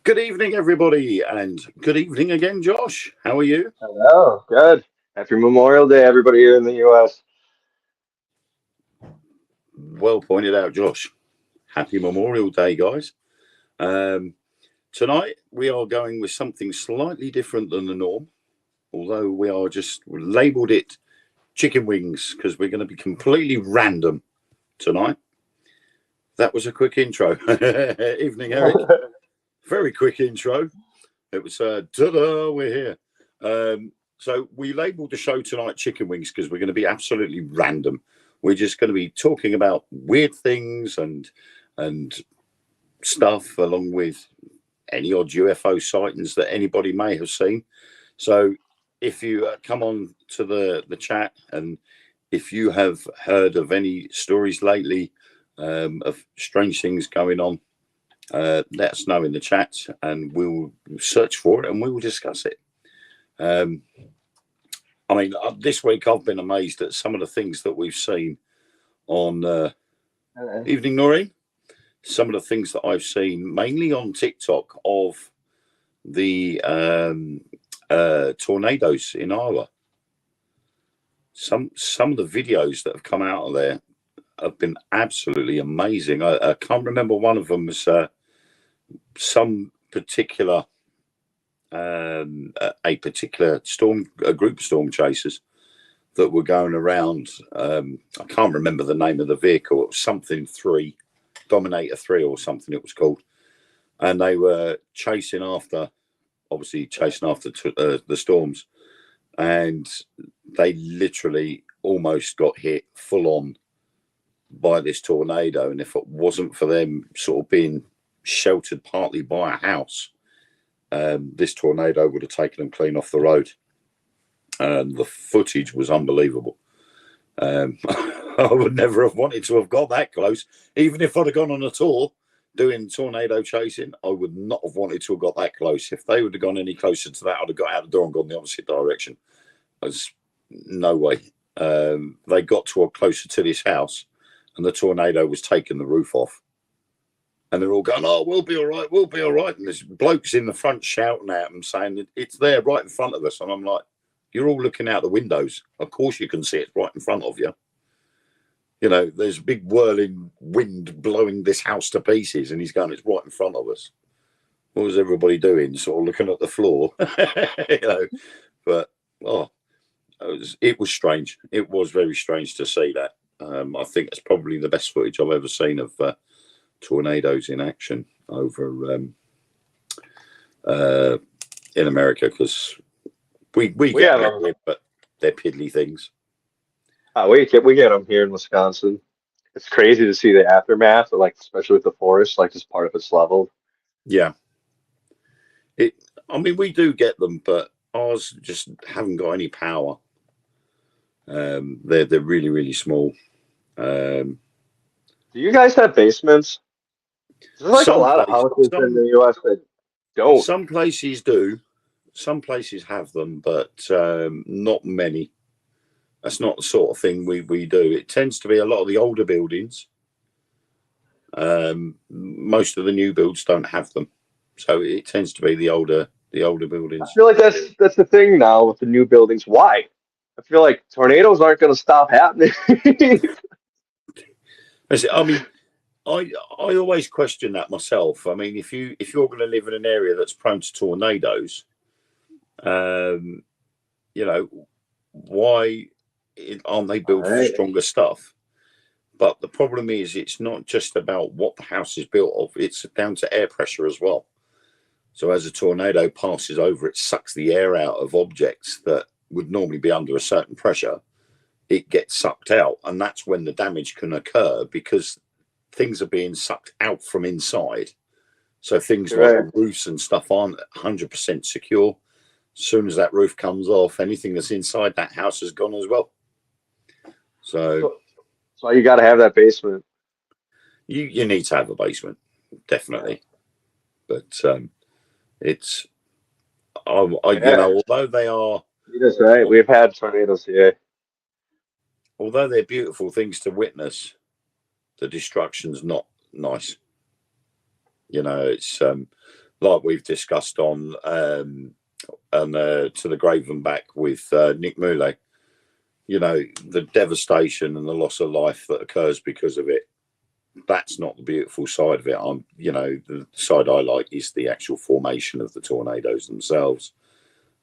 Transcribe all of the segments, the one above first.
Good evening, everybody, and good evening again, Josh. How are you? Hello, good. Happy Memorial Day, everybody here in the U.S. Well pointed out, Josh. Happy Memorial Day, guys. Um, Tonight, we are going with something slightly different than the norm, although we are just labeled it chicken wings because we're going to be completely random tonight. That was a quick intro. Evening, Eric. Very quick intro. It was, ta-da, we're here. So we labelled the show tonight chicken wings because we're going to be absolutely random. We're just going to be talking about weird things and stuff, along with any odd UFO sightings that anybody may have seen. So if you come on to the chat, and if you have heard of any stories lately of strange things going on, let us know in the chat and we'll search for it and we will discuss it. I mean, this week I've been amazed at some of the things that we've seen on Evening, Noreen. Some of the things that I've seen, mainly on TikTok, of the tornadoes in Iowa. Some of the videos that have come out of there have been absolutely amazing. I can't remember, one of them was some particular a particular a group of storm chasers that were going around. I can't remember the name of the vehicle. It was something 3, Dominator 3 or something it was called, and they were chasing after the storms, and they literally almost got hit full on by this tornado. And if it wasn't for them sort of being sheltered partly by a house, this tornado would have taken them clean off the road. And the footage was unbelievable. I would never have wanted to have got that close. Even if I'd have gone on a tour doing tornado chasing, I would not have wanted to have got that close. If they would have gone any closer to that, I'd have got out the door and gone the opposite direction. There's no way. They got to closer to this house, and the tornado was taking the roof off. And they're all going, "Oh, we'll be all right, we'll be all right." And this bloke's in the front shouting at them, saying, "It's there right in front of us." And I'm like, you're all looking out the windows. Of course you can see it right in front of you. You know, there's a big whirling wind blowing this house to pieces, and he's going, "It's right in front of us." What was everybody doing? Sort of looking at the floor. You know, but it was strange. It was very strange to see that. I think it's probably the best footage I've ever seen of tornadoes in action over in America, because we get them, but they're piddly things. We get them here in Wisconsin. It's crazy to see the aftermath, like especially with the forest, like just part of it's leveled. Yeah, I mean, we do get them, but ours just haven't got any power. They're really, really small. Do you guys have basements? There's like a lot of houses in the U.S. that don't. Some places do. Some places have them, but not many. That's not the sort of thing we do. It tends to be a lot of the older buildings. Most of the new builds don't have them, so it tends to be the older buildings. I feel like that's the thing now with the new buildings. Why? I feel like tornadoes aren't going to stop happening. I mean, I always question that myself. I mean, if you're going to live in an area that's prone to tornadoes, you know, why aren't they built for stronger stuff? But the problem is, it's not just about what the house is built of. It's down to air pressure as well. So as a tornado passes over, it sucks the air out of objects that would normally be under a certain pressure. It gets sucked out, and that's when the damage can occur, because things are being sucked out from inside. So things like roofs and stuff aren't 100% secure. As soon as that roof comes off, anything that's inside that house has gone as well. So you got to have that basement. You need to have a basement, definitely. But it's you know, although they are. That's right. We've had tornadoes here. Although they're beautiful things to witness, the destruction's not nice. You know, it's like we've discussed to the grave and back with Nick Moulet. You know, the devastation and the loss of life that occurs because of it. That's not the beautiful side of it. The side I like is the actual formation of the tornadoes themselves,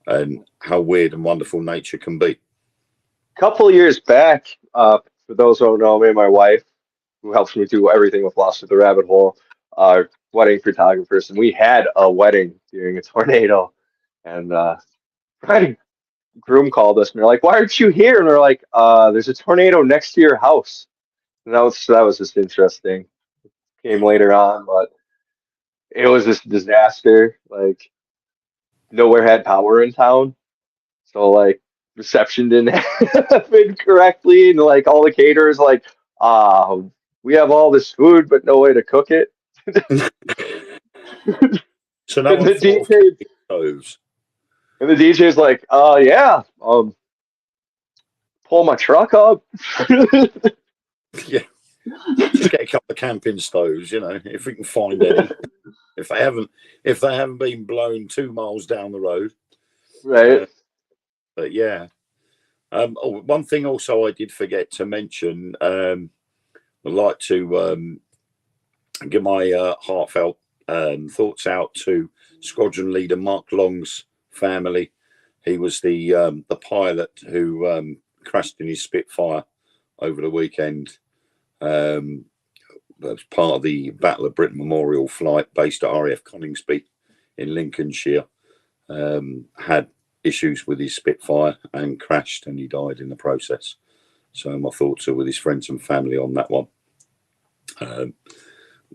and how weird and wonderful nature can be. A couple of years back, for those who don't know me, my wife, who helps me do everything with Lost of the Rabbit Hole, wedding photographers, and we had a wedding during a tornado, and my groom called us, and they're like, "Why aren't you here?" And we're like, "There's a tornado next to your house." And that was just interesting. Came later on, but it was just a disaster. Like nowhere had power in town, so like reception didn't happen correctly, and like all the caterers like, ah, we have all this food but no way to cook it. So no And one the thought of DJ stoves. and the DJ's like, yeah, pull my truck up. Yeah, just get a couple of camping stoves. You know, if we can find any. If they haven't been blown 2 miles down the road. Right. But yeah. One thing also I did forget to mention. I'd like to give my heartfelt thoughts out to Squadron Leader Mark Long's family. He was the pilot who crashed in his Spitfire over the weekend. That was part of the Battle of Britain Memorial flight based at RAF Coningsby in Lincolnshire. Had issues with his Spitfire and crashed, and he died in the process. So my thoughts are with his friends and family on that one.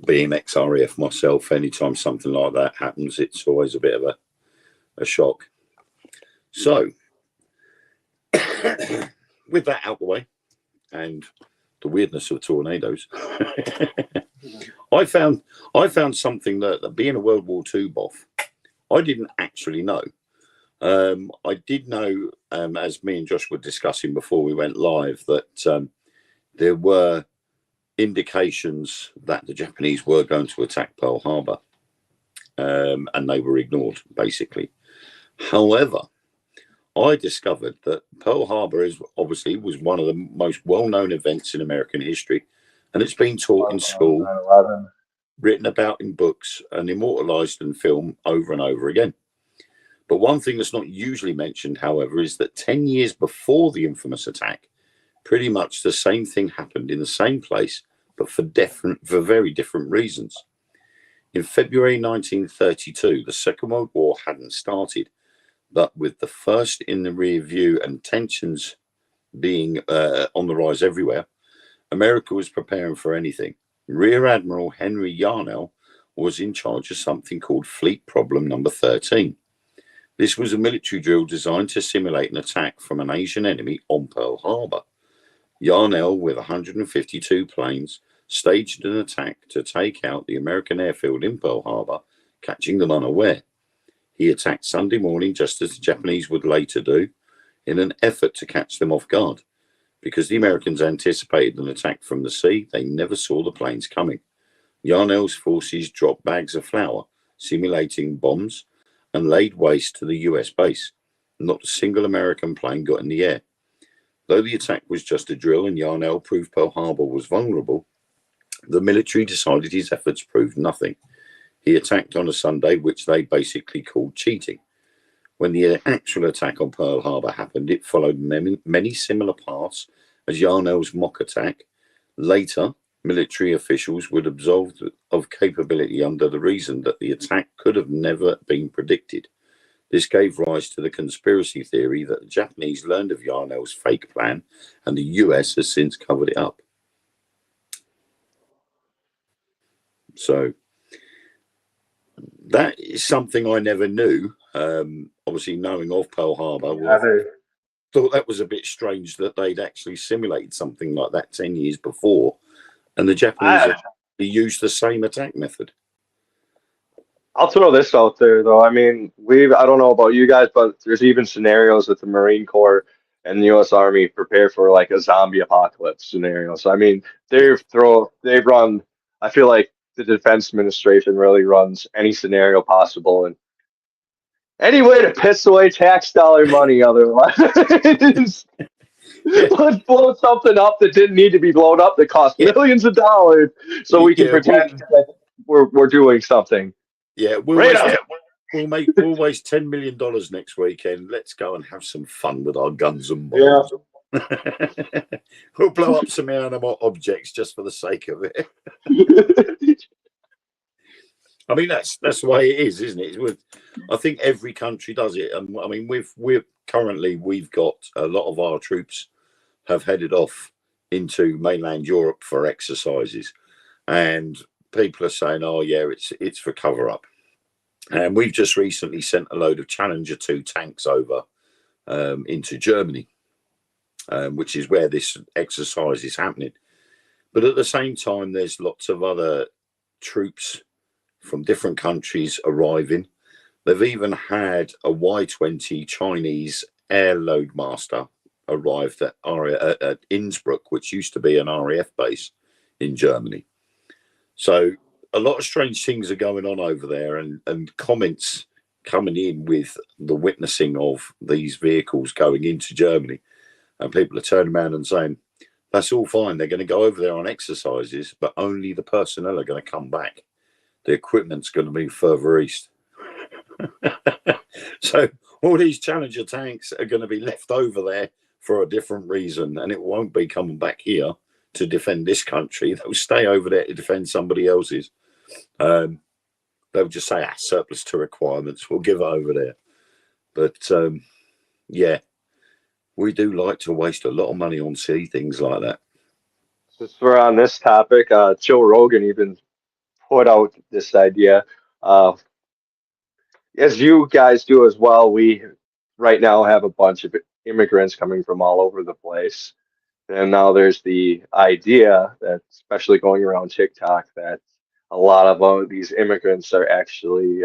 Being ex-RAF myself, anytime something like that happens, it's always a bit of a shock. So, with that out the way, and the weirdness of tornadoes, I found something that being a World War II buff, I didn't actually know. I did know, as me and Josh were discussing before we went live, that there were indications that the Japanese were going to attack Pearl Harbor, and they were ignored, basically. However, I discovered that Pearl Harbor was one of the most well-known events in American history, and it's been taught in school, 9/11. written about in books, and immortalized in film over and over again. But one thing that's not usually mentioned, however, is that 10 years before the infamous attack, pretty much the same thing happened in the same place, but for very different reasons. In February 1932, the Second World War hadn't started, but with the first in the rear view and tensions being on the rise everywhere, America was preparing for anything. Rear Admiral Henry Yarnell was in charge of something called Fleet Problem Number 13. This was a military drill designed to simulate an attack from an Asian enemy on Pearl Harbor. Yarnell, with 152 planes, staged an attack to take out the American airfield in Pearl Harbor, catching them unaware. He attacked Sunday morning, just as the Japanese would later do, in an effort to catch them off guard. Because the Americans anticipated an attack from the sea, they never saw the planes coming. Yarnell's forces dropped bags of flour, simulating bombs, and laid waste to the US base. Not a single American plane got in the air. Though the attack was just a drill and Yarnell proved Pearl Harbor was vulnerable, the military decided his efforts proved nothing. He attacked on a Sunday, which they basically called cheating. When the actual attack on Pearl Harbor happened, it followed many similar paths as Yarnell's mock attack. Later, military officials would absolve of capability under the reason that the attack could have never been predicted. This gave rise to the conspiracy theory that the Japanese learned of Yarnell's fake plan and the US has since covered it up. So that is something I never knew. Obviously, knowing of Pearl Harbor, thought that was a bit strange that they'd actually simulated something like that 10 years before, and the Japanese used the same attack method. I'll throw this out there though. I mean, I don't know about you guys, but there's even scenarios that the Marine Corps and the US Army prepare for like a zombie apocalypse scenario. So I mean, they've run, I feel like the defense administration really runs any scenario possible and any way to piss away tax dollar money otherwise. Let's blow something up that didn't need to be blown up that cost millions of dollars so we can pretend that we're doing something. Yeah, we'll waste $10 million next weekend. Let's go and have some fun with our guns and bombs. Yeah. We'll blow up some animate objects just for the sake of it. I mean, that's the way it is, isn't it? I think every country does it. And I mean, we've got a lot of our troops have headed off into mainland Europe for exercises, and people are saying, "Oh, yeah, it's for cover up." And we've just recently sent a load of Challenger 2 tanks over into Germany, which is where this exercise is happening. But at the same time, there's lots of other troops from different countries arriving. They've even had a Y-20 Chinese air loadmaster arrived at Innsbruck, which used to be an RAF base in Germany. So a lot of strange things are going on over there, and comments coming in with the witnessing of these vehicles going into Germany, and people are turning around and saying, that's all fine. They're going to go over there on exercises, but only the personnel are going to come back. The equipment's going to be further east. So all these Challenger tanks are going to be left over there for a different reason, and it won't be coming back here to defend this country. They'll stay over there to defend somebody else's. They'll just say, surplus to requirements, we'll give it over there. But yeah, we do like to waste a lot of money on silly things like that. Since we're on this topic, Joe Rogan even put out this idea. As you guys do as well, we right now have a bunch of immigrants coming from all over the place. And now there's the idea that, especially going around TikTok, that a lot of these immigrants are actually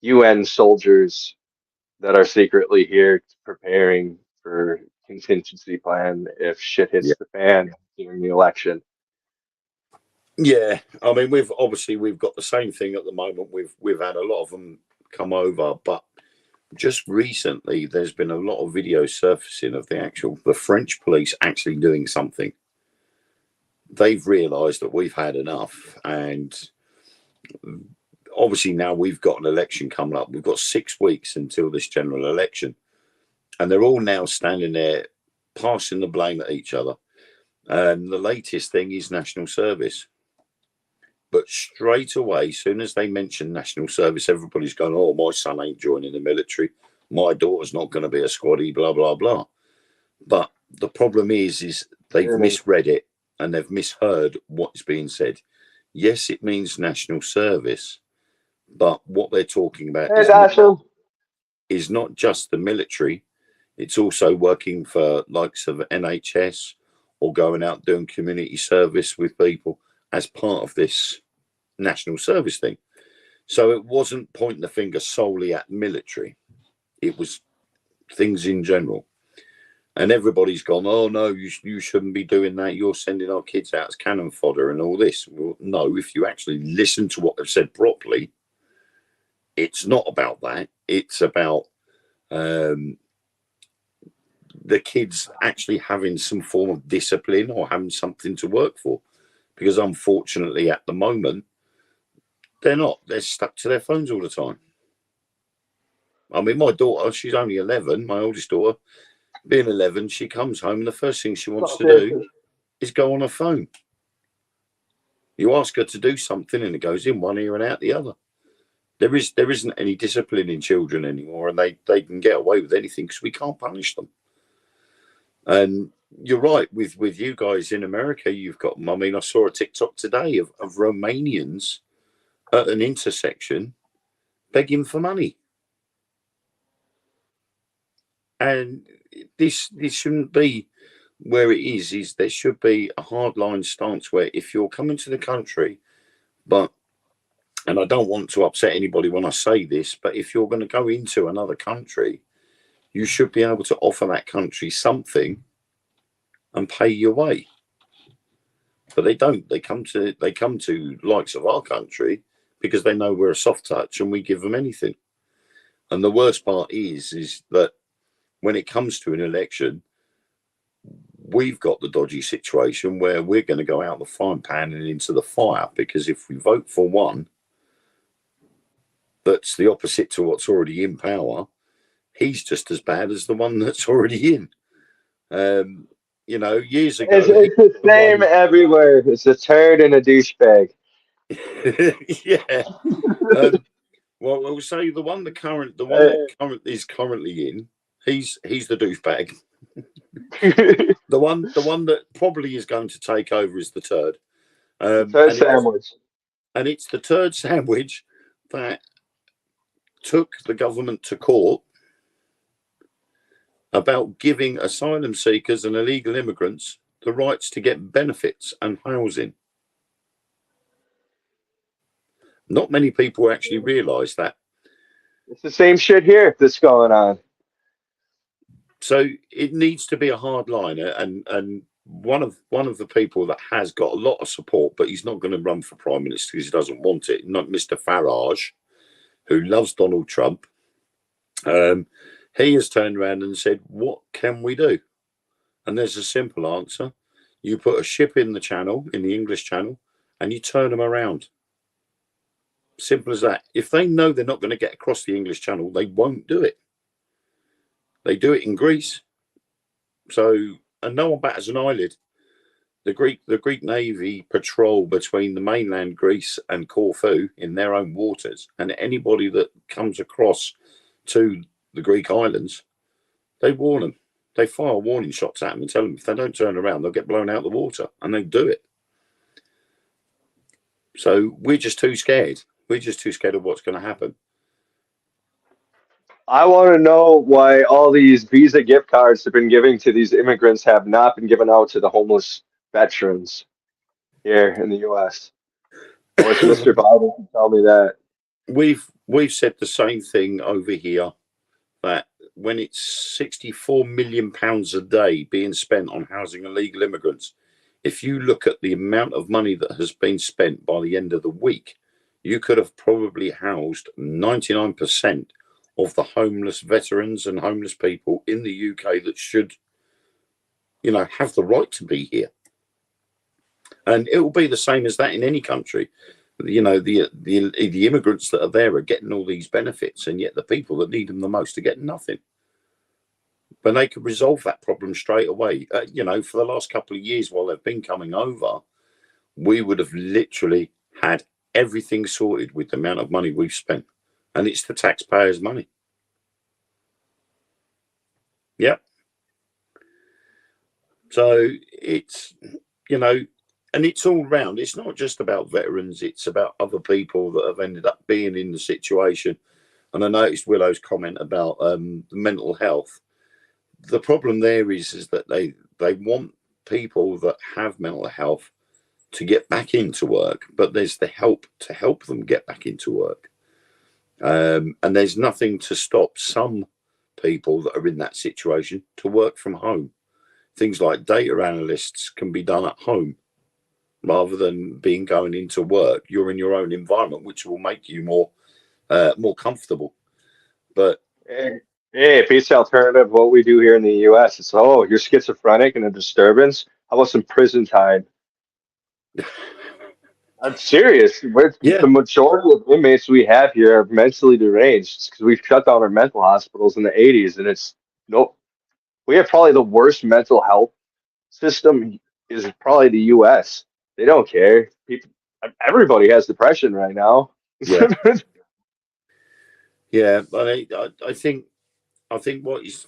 UN soldiers that are secretly here preparing for contingency plan if shit hits the fan during the election. Yeah, I mean, we've got the same thing at the moment. We've had a lot of them come over, but just recently there's been a lot of video surfacing of the French police actually doing something. They've realised that we've had enough, and obviously now we've got an election coming up. We've got 6 weeks until this general election, and they're all now standing there passing the blame at each other. And the latest thing is national service. But straight away, as soon as they mention national service, everybody's going, oh, my son ain't joining the military. My daughter's not going to be a squaddy, blah, blah, blah. But the problem is they've misread it and they've misheard what's being said. Yes, it means national service, but what they're talking about is not just the military. It's also working for likes of NHS or going out doing community service with people as part of this national service thing. So it wasn't pointing the finger solely at military. It was things in general. And everybody's gone, oh, no, you shouldn't be doing that. You're sending our kids out as cannon fodder and all this. Well, no, if you actually listen to what they've said properly, it's not about that. It's about the kids actually having some form of discipline or having something to work for. Because unfortunately, at the moment, they're not. They're stuck to their phones all the time. I mean, my daughter, she's only 11, my oldest daughter, being 11, she comes home and the first thing she wants to do is go on her phone. You ask her to do something and it goes in one ear and out the other. There isn't any discipline in children anymore, and they can get away with anything because we can't punish them. And you're right, with you guys in America, you've got, I mean, I saw a TikTok today of Romanians at an intersection begging for money. And this shouldn't be where it is there should be a hardline stance where if you're coming to the country, and I don't want to upset anybody when I say this, but if you're going to go into another country, you should be able to offer that country something and pay your way. but they don't. They come to likes of our country because they know we're a soft touch and we give them anything. And the worst part is that when it comes to an election, we've got the dodgy situation where we're going to go out the frying pan and into the fire, because if we vote for one that's the opposite to what's already in power, he's just as bad as the one that's already in. Years ago, It's the same everywhere. It's a turd and a douchebag. Yeah. Well, we'll say the one that is currently in, he's the douchebag. the one that probably is going to take over is the turd. Turd sandwich. And it's the turd sandwich that took the government to court about giving asylum seekers and illegal immigrants the rights to get benefits and housing. Not many people actually realise that. It's the same shit here that's going on. So it needs to be a hard line, and one of the people that has got a lot of support, but he's not going to run for prime minister because he doesn't want it. Not Mr. Farage, who loves Donald Trump. He has turned around and said, "What can we do?" And there's a simple answer: you put a ship in the channel, in the English Channel, and you turn them around. Simple as that. If they know they're not going to get across the English Channel, they won't do it. They do it in Greece. So, and no one bats an eyelid. The Greek Navy patrol between the mainland Greece and Corfu in their own waters, and anybody that comes across to the Greek islands, they warn them. They fire warning shots at them and tell them if they don't turn around, they'll get blown out of the water, and they do it. So we're just too scared. We're just too scared of what's going to happen. I want to know why all these Visa gift cards have been giving to these immigrants have not been given out to the homeless veterans here in the U.S. I wish Mr. Biden could tell me that. We've said the same thing over here, that when it's £64 million a day being spent on housing illegal immigrants, if you look at the amount of money that has been spent by the end of the week, you could have probably housed 99% of the homeless veterans and homeless people in the UK that should, have the right to be here. And it will be the same as that in any country. The immigrants that are there are getting all these benefits, and yet the people that need them the most are getting nothing. But they could resolve that problem straight away. For the last couple of years while they've been coming over, we would have literally had everything sorted with the amount of money we've spent. And it's the taxpayers' money. Yeah. So it's, and it's all round. It's not just about veterans. It's about other people that have ended up being in the situation. And I noticed Willow's comment about mental health. The problem there is that they want people that have mental health to get back into work, but there's the help to help them get back into work. And there's nothing to stop some people that are in that situation to work from home. Things like data analysts can be done at home rather than going into work. You're in your own environment, which will make you more comfortable. But hey, if it's the alternative, what we do here in the U.S. is, you're schizophrenic and a disturbance. How about some prison time? I'm serious. The majority of inmates we have here are mentally deranged because we've shut down our mental hospitals in the 80s, and we have probably the worst mental health system is probably the U.S. They don't care. Everybody has depression right now. Yeah. Yeah, but I think what is,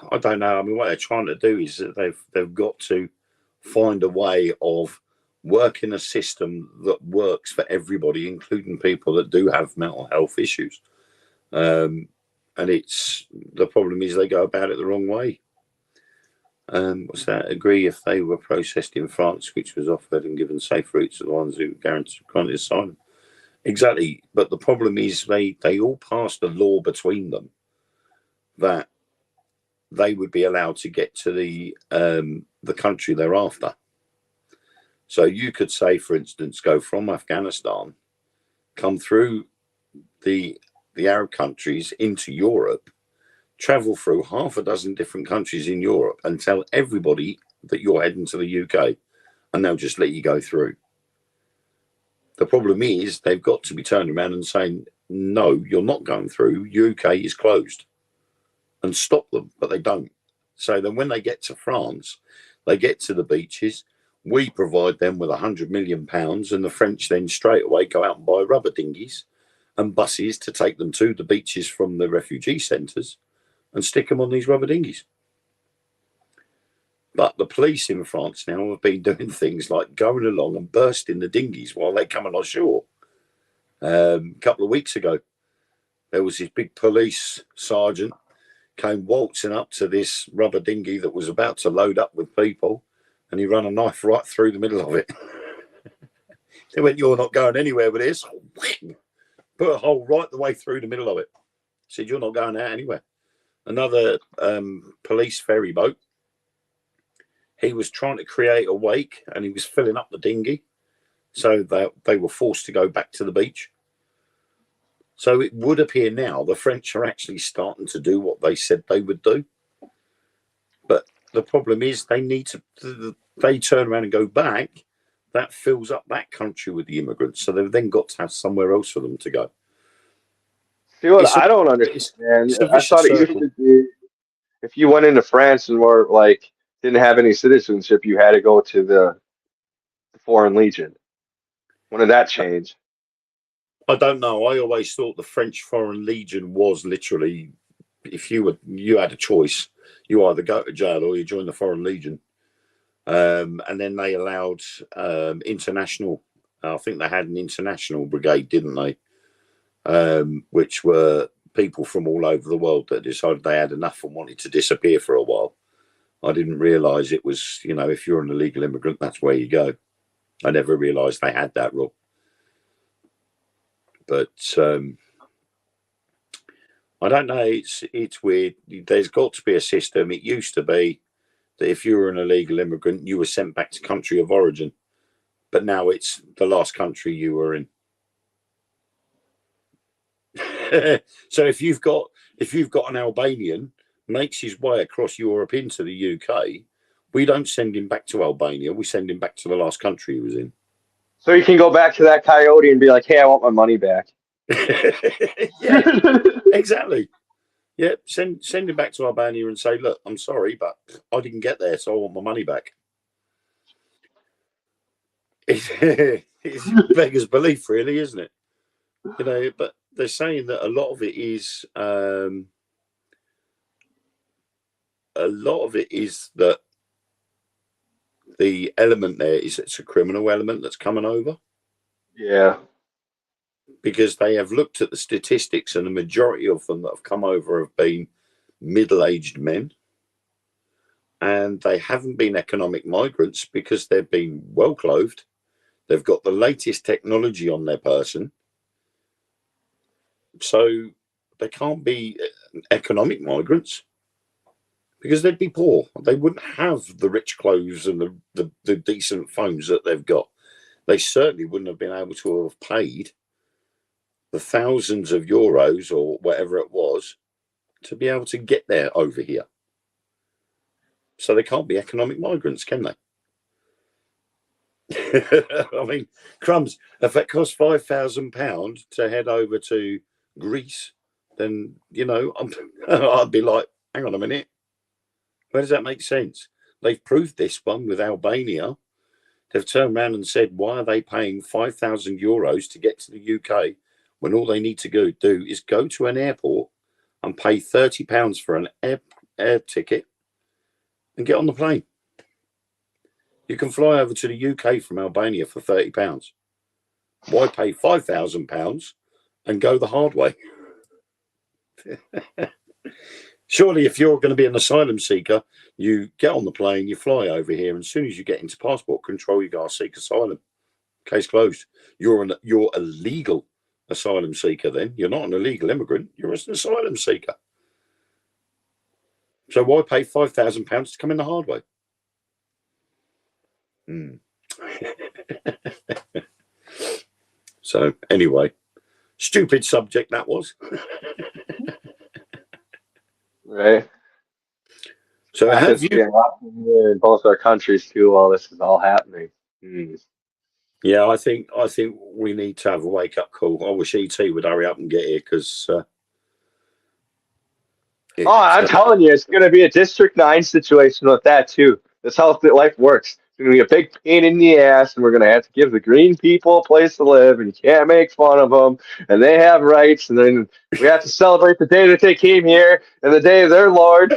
I don't know. I mean, what they're trying to do is that they've got to find a way of working a system that works for everybody, including people that do have mental health issues. And the problem is they go about it the wrong way. What's that? Agree if they were processed in France, which was offered and given safe routes to the ones who granted asylum. Exactly, but the problem is they all passed a law between them that they would be allowed to get to the country they're after. So you could say, for instance, go from Afghanistan, come through the Arab countries into Europe, travel through half a dozen different countries in Europe, and tell everybody that you're heading to the UK, and they'll just let you go through. The problem is they've got to be turning around and saying, no, you're not going through. UK is closed, and stop them, but they don't. So then when they get to France, they get to the beaches. We provide them with £100 million, and the French then straight away go out and buy rubber dinghies and buses to take them to the beaches from the refugee centres and stick them on these rubber dinghies. But the police in France now have been doing things like going along and bursting the dinghies while they're coming ashore. A couple of weeks ago, there was this big police sergeant came waltzing up to this rubber dinghy that was about to load up with people, and he ran a knife right through the middle of it. They went, "You're not going anywhere with this." Put a hole right the way through the middle of it. Said, "You're not going out anywhere." Another police ferry boat. He was trying to create a wake, and he was filling up the dinghy, so they were forced to go back to the beach. So it would appear now the French are actually starting to do what they said they would do. But the problem is they need to, they turn around and go back. That fills up that country with the immigrants. So they've then got to have somewhere else for them to go. See what I don't understand. It's a I vicious thought it used circle. to be if you went into France and were like didn't have any citizenship, you had to go to the Foreign Legion. When did that change? I don't know. I always thought the French Foreign Legion was literally, if you had a choice, you either go to jail or you join the Foreign Legion. And then they allowed international. I think they had an international brigade, didn't they? Which were people from all over the world that decided they had enough and wanted to disappear for a while. I didn't realise it was, if you're an illegal immigrant, that's where you go. I never realised they had that rule. But I don't know. It's weird. There's got to be a system. It used to be that if you were an illegal immigrant, you were sent back to country of origin. But now it's the last country you were in. So if you've got an Albanian makes his way across Europe into the UK, we don't send him back to Albania. We send him back to the last country he was in. So you can go back to that coyote and be like, "Hey, I want my money back." Yeah, exactly. Yeah, send him back to Albania and say, "Look, I'm sorry, but I didn't get there, so I want my money back." It's beggars belief, really, isn't it? But they're saying that a lot of it is that the element there is it's a criminal element that's coming over. Yeah. Because they have looked at the statistics, and the majority of them that have come over have been middle-aged men, and they haven't been economic migrants because they've been well clothed. They've got the latest technology on their person, so they can't be economic migrants because they'd be poor. They wouldn't have the rich clothes and the decent phones that they've got. They certainly wouldn't have been able to have paid the thousands of euros or whatever it was to be able to get there over here. So they can't be economic migrants, can they? I mean, crumbs, if it costs £5,000 to head over to Greece, then, I'd be like, hang on a minute. Where does that make sense? They've proved this one with Albania. They've turned around and said, why are they paying €5,000 to get to the UK when all they need to do is go to an airport and pay £30 for an air ticket and get on the plane? You can fly over to the UK from Albania for £30. Why pay £5,000 and go the hard way? Surely, if you're going to be an asylum seeker, you get on the plane, you fly over here, and as soon as you get into passport control, you go, "I seek asylum." Case closed. You're a legal asylum seeker. Then you're not an illegal immigrant. You're an asylum seeker. So why pay £5,000 to come in the hard way? So anyway, stupid subject that was. Right. So have Happens to be you? a lot in both our countries too while this is all happening. Hmm. Yeah, I think we need to have a wake up call. I wish ET would hurry up and get here because Oh, I'm telling you, it's going to be a District 9 situation with that, too. That's how life works. It's going to be a big pain in the ass, and we're going to have to give the green people a place to live, and you can't make fun of them, and they have rights, and then we have to celebrate the day that they came here and the day of their Lord.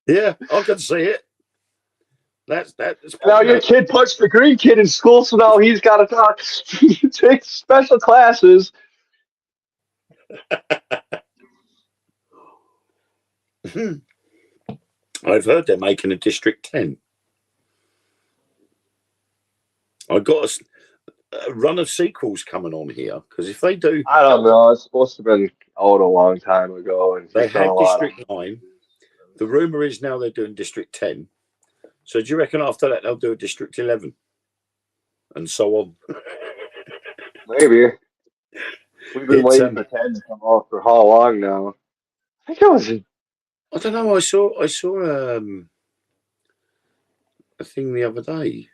yeah, I can see it. That's Now your kid punched the green kid in school, so now he's got to talk, take special classes. I've heard they're making a District 10. I got a run of sequels coming on here because if they do, I don't know. It's supposed to have been out a long time ago, and they he's done a had lot of. District 9. The rumor is now they're doing District 10. So do you reckon after that they'll do a District 11 and so on? Maybe. We've been It's waiting for 10 to come out for how long now? I think it was. I don't know. I saw a thing the other day.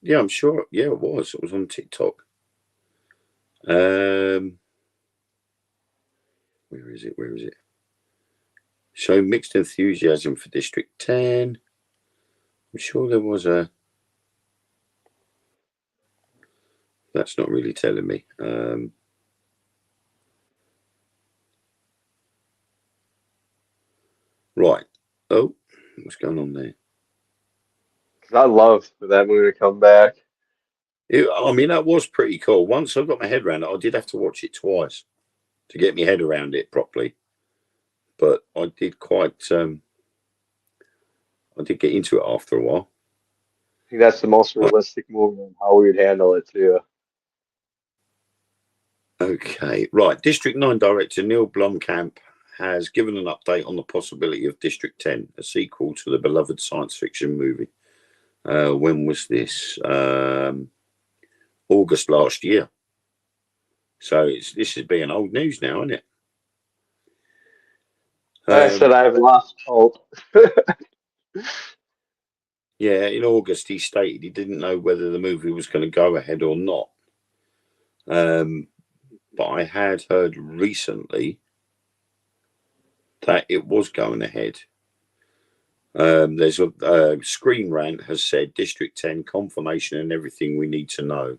Yeah, I'm sure. Yeah, it was. It was on TikTok. Where is it? Where is it? Show mixed enthusiasm for District 10. I'm sure there was a. That's not really telling me. Right. Oh, what's going on there? I love for that movie to come back. I mean, that was pretty cool. Once I got my head around it, I did have to watch it twice to get my head around it properly. But I did quite. I did get into it after a while. I think that's the most realistic movie and how we would handle it too. Okay, right. District 9 director Neil Blomkamp has given an update on the possibility of District 10, a sequel to the beloved science fiction movie. When was this? August last year. So this is being old news now, isn't it? I said I've lost hope. Yeah, in August he stated he didn't know whether the movie was going to go ahead or not. But I had heard recently that it was going ahead. There's a Screen Rant has said District 10 confirmation and everything we need to know.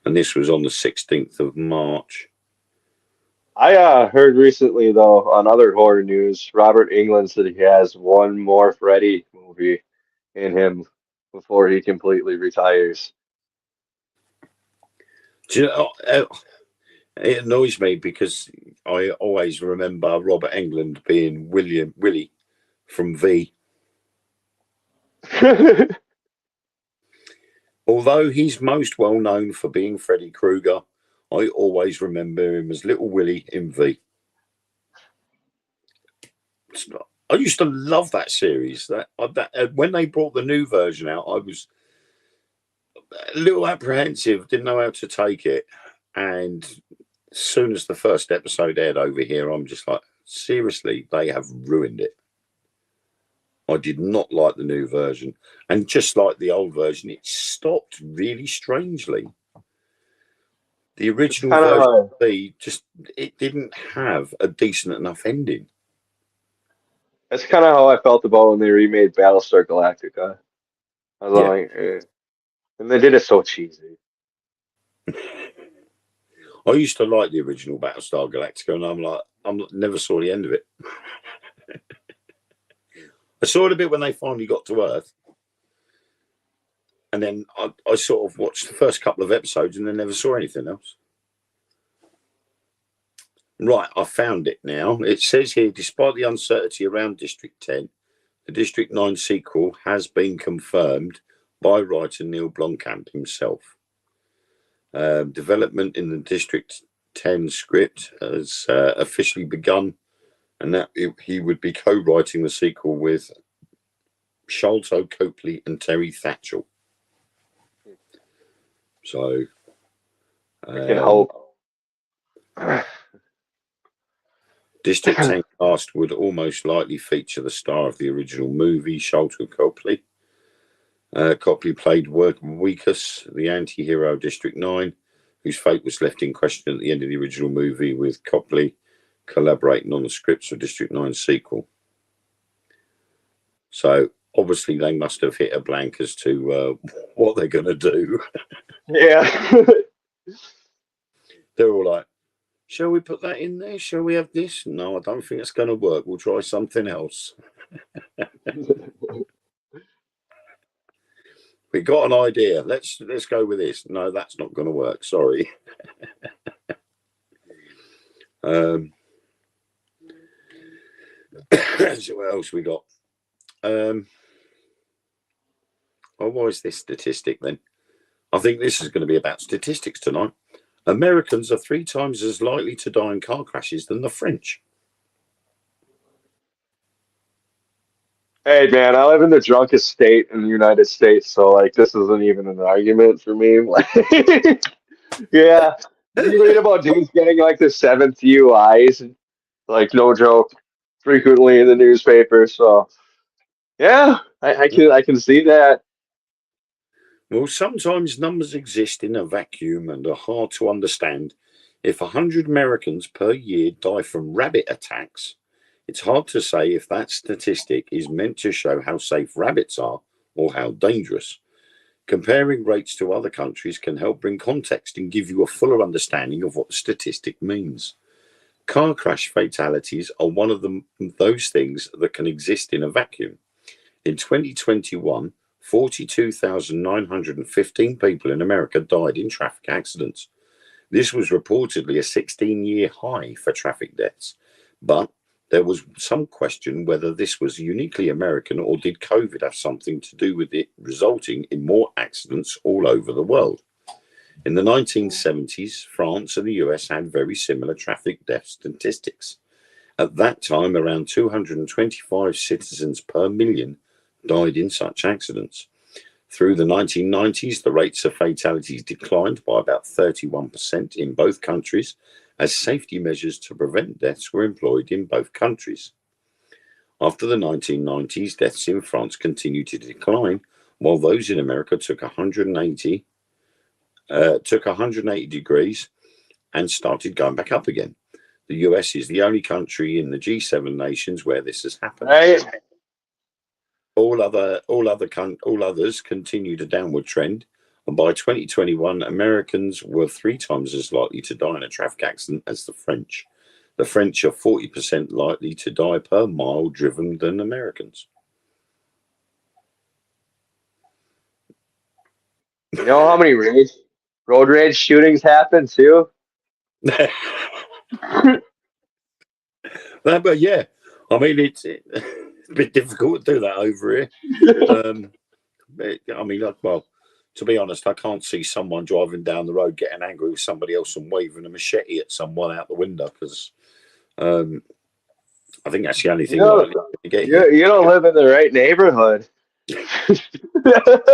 And this was on the 16th of March. I heard recently, though, on other horror news, Robert Englund said he has one more Freddy movie in him before he completely retires. Do you know, it annoys me because I always remember Robert Englund being Willie from V. Although he's most well known for being Freddy Krueger, I always remember him as Little Willie in V. I used to love that series. When they brought the new version out, I was a little apprehensive, didn't know how to take it. And as soon as the first episode aired over here, I'm just like, seriously, they have ruined it. I did not like the new version. And just like the old version, it stopped really strangely. The original version it didn't have a decent enough ending. That's kind of how I felt about when they remade Battlestar Galactica. I was like, and they did it so cheesy. I used to like the original Battlestar Galactica, and never saw the end of it. I saw it a bit when they finally got to Earth, and then I sort of watched the first couple of episodes and then never saw anything else. Right, I found it now. It says here, despite the uncertainty around District 10, the District 9 sequel has been confirmed by writer Neil Blomkamp himself. Development in the District 10 script has officially begun, and that he would be co-writing the sequel with Sholto Copley, and Terry Thatchell. So I can hope. District 10 cast would almost likely feature the star of the original movie, Sholto Copley. Copley played Weekus, the anti-hero of District 9, whose fate was left in question at the end of the original movie, with Copley collaborating on the scripts for District 9 sequel. So obviously they must have hit a blank as to what they're going to do. Yeah. They're all like, shall we put that in there? Shall we have this? No, I don't think it's going to work. We'll try something else. We got an idea. Let's go with this. No, that's not going to work. Sorry. So what else we got? What is this statistic then? I think this is going to be about statistics tonight. Americans are 3 times as likely to die in car crashes than the French. Hey man, I live in the drunkest state in the United States, so like this isn't even an argument for me. Like, yeah, you read about dudes getting like the 7th UIs, like no joke, frequently in the newspaper. So yeah, I can see that. Well, sometimes numbers exist in a vacuum and are hard to understand. If 100 Americans per year die from rabbit attacks, it's hard to say if that statistic is meant to show how safe rabbits are or how dangerous. Comparing rates to other countries can help bring context and give you a fuller understanding of what the statistic means. Car crash fatalities are one of those things that can exist in a vacuum. In 2021, 42,915 people in America died in traffic accidents. This was reportedly a 16-year high for traffic deaths, but there was some question whether this was uniquely American or did COVID have something to do with it, resulting in more accidents all over the world. In the 1970s, France and the US had very similar traffic death statistics. At that time, around 225 citizens per million died in such accidents. Through the 1990s, the rates of fatalities declined by about 31% in both countries, as safety measures to prevent deaths were employed in both countries. After the 1990s, deaths in France continued to decline, while those in America took 180 degrees and started going back up again. The US is the only country in the G7 nations where this has happened. Right. All others continued a downward trend, and by 2021, Americans were 3 times as likely to die in a traffic accident as the French. The French are 40% likely to die per mile driven than Americans. You know how many road rage shootings happen too? But yeah, I mean, it's a bit difficult to do that over here. I mean, well, to be honest, I can't see someone driving down the road getting angry with somebody else and waving a machete at someone out the window, because I think that's the only thing. You don't live in the right neighborhood.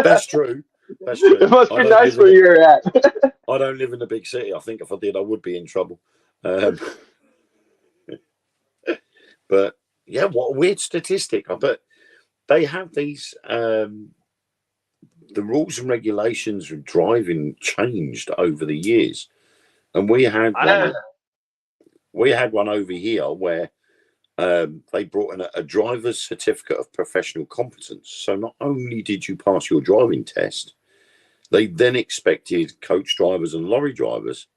That's true. That's true. It must be nice where you're at. I don't live in a big city. I think if I did, I would be in trouble. But yeah, what a weird statistic. But they have these the rules and regulations of driving changed over the years, and we had one over here where they brought in a driver's certificate of professional competence. So not only did you pass your driving test, they then expected coach drivers and lorry drivers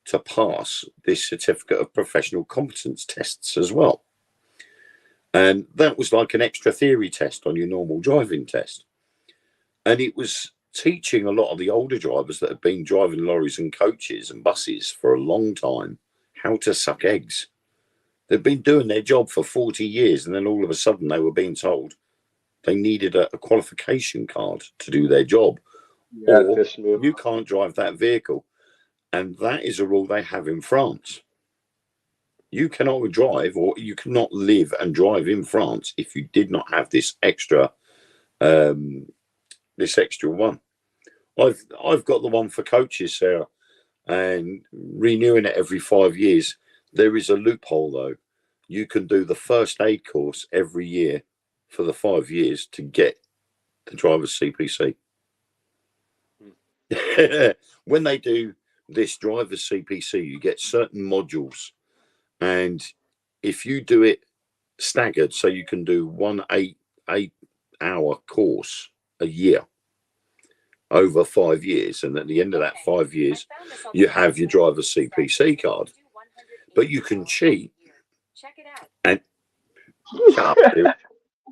to pass this certificate of professional competence tests as well. And that was like an extra theory test on your normal driving test. And it was teaching a lot of the older drivers that had been driving lorries and coaches and buses for a long time how to suck eggs. They'd been doing their job for 40 years, and then all of a sudden they were being told they needed a qualification card to do their job. Yeah, or you can't drive that vehicle. And that is a rule they have in France. You cannot drive, or you cannot live and drive in France if you did not have this extra this extra one. I've got the one for coaches, Sarah, and renewing it every 5 years. There is a loophole though. You can do the first aid course every year for the 5 years to get the driver's CPC. When they do this driver's CPC, you get certain modules, and if you do it staggered, so you can do 1 8-hour course a year over 5 years, and at the end of that 5 years you have your driver's CPC card. But you can cheat and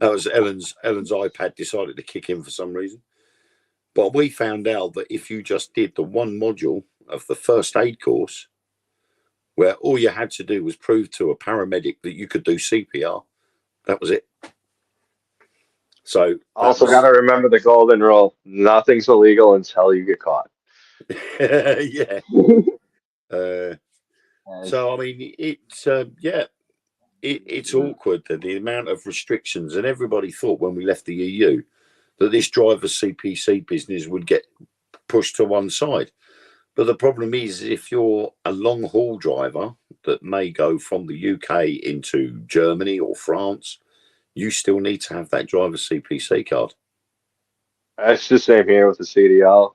that was Ellen's iPad decided to kick in for some reason. But we found out that if you just did the one module of the first aid course, where all you had to do was prove to a paramedic that you could do CPR, that was it. So also got to remember the golden rule: nothing's illegal until you get caught. Yeah. So I mean, it's it's awkward that the amount of restrictions, and everybody thought when we left the EU that this driver's CPC business would get pushed to one side. But the problem is, if you're a long haul driver that may go from the UK into Germany or France, you still need to have that driver's CPC card. It's the same here with the CDL.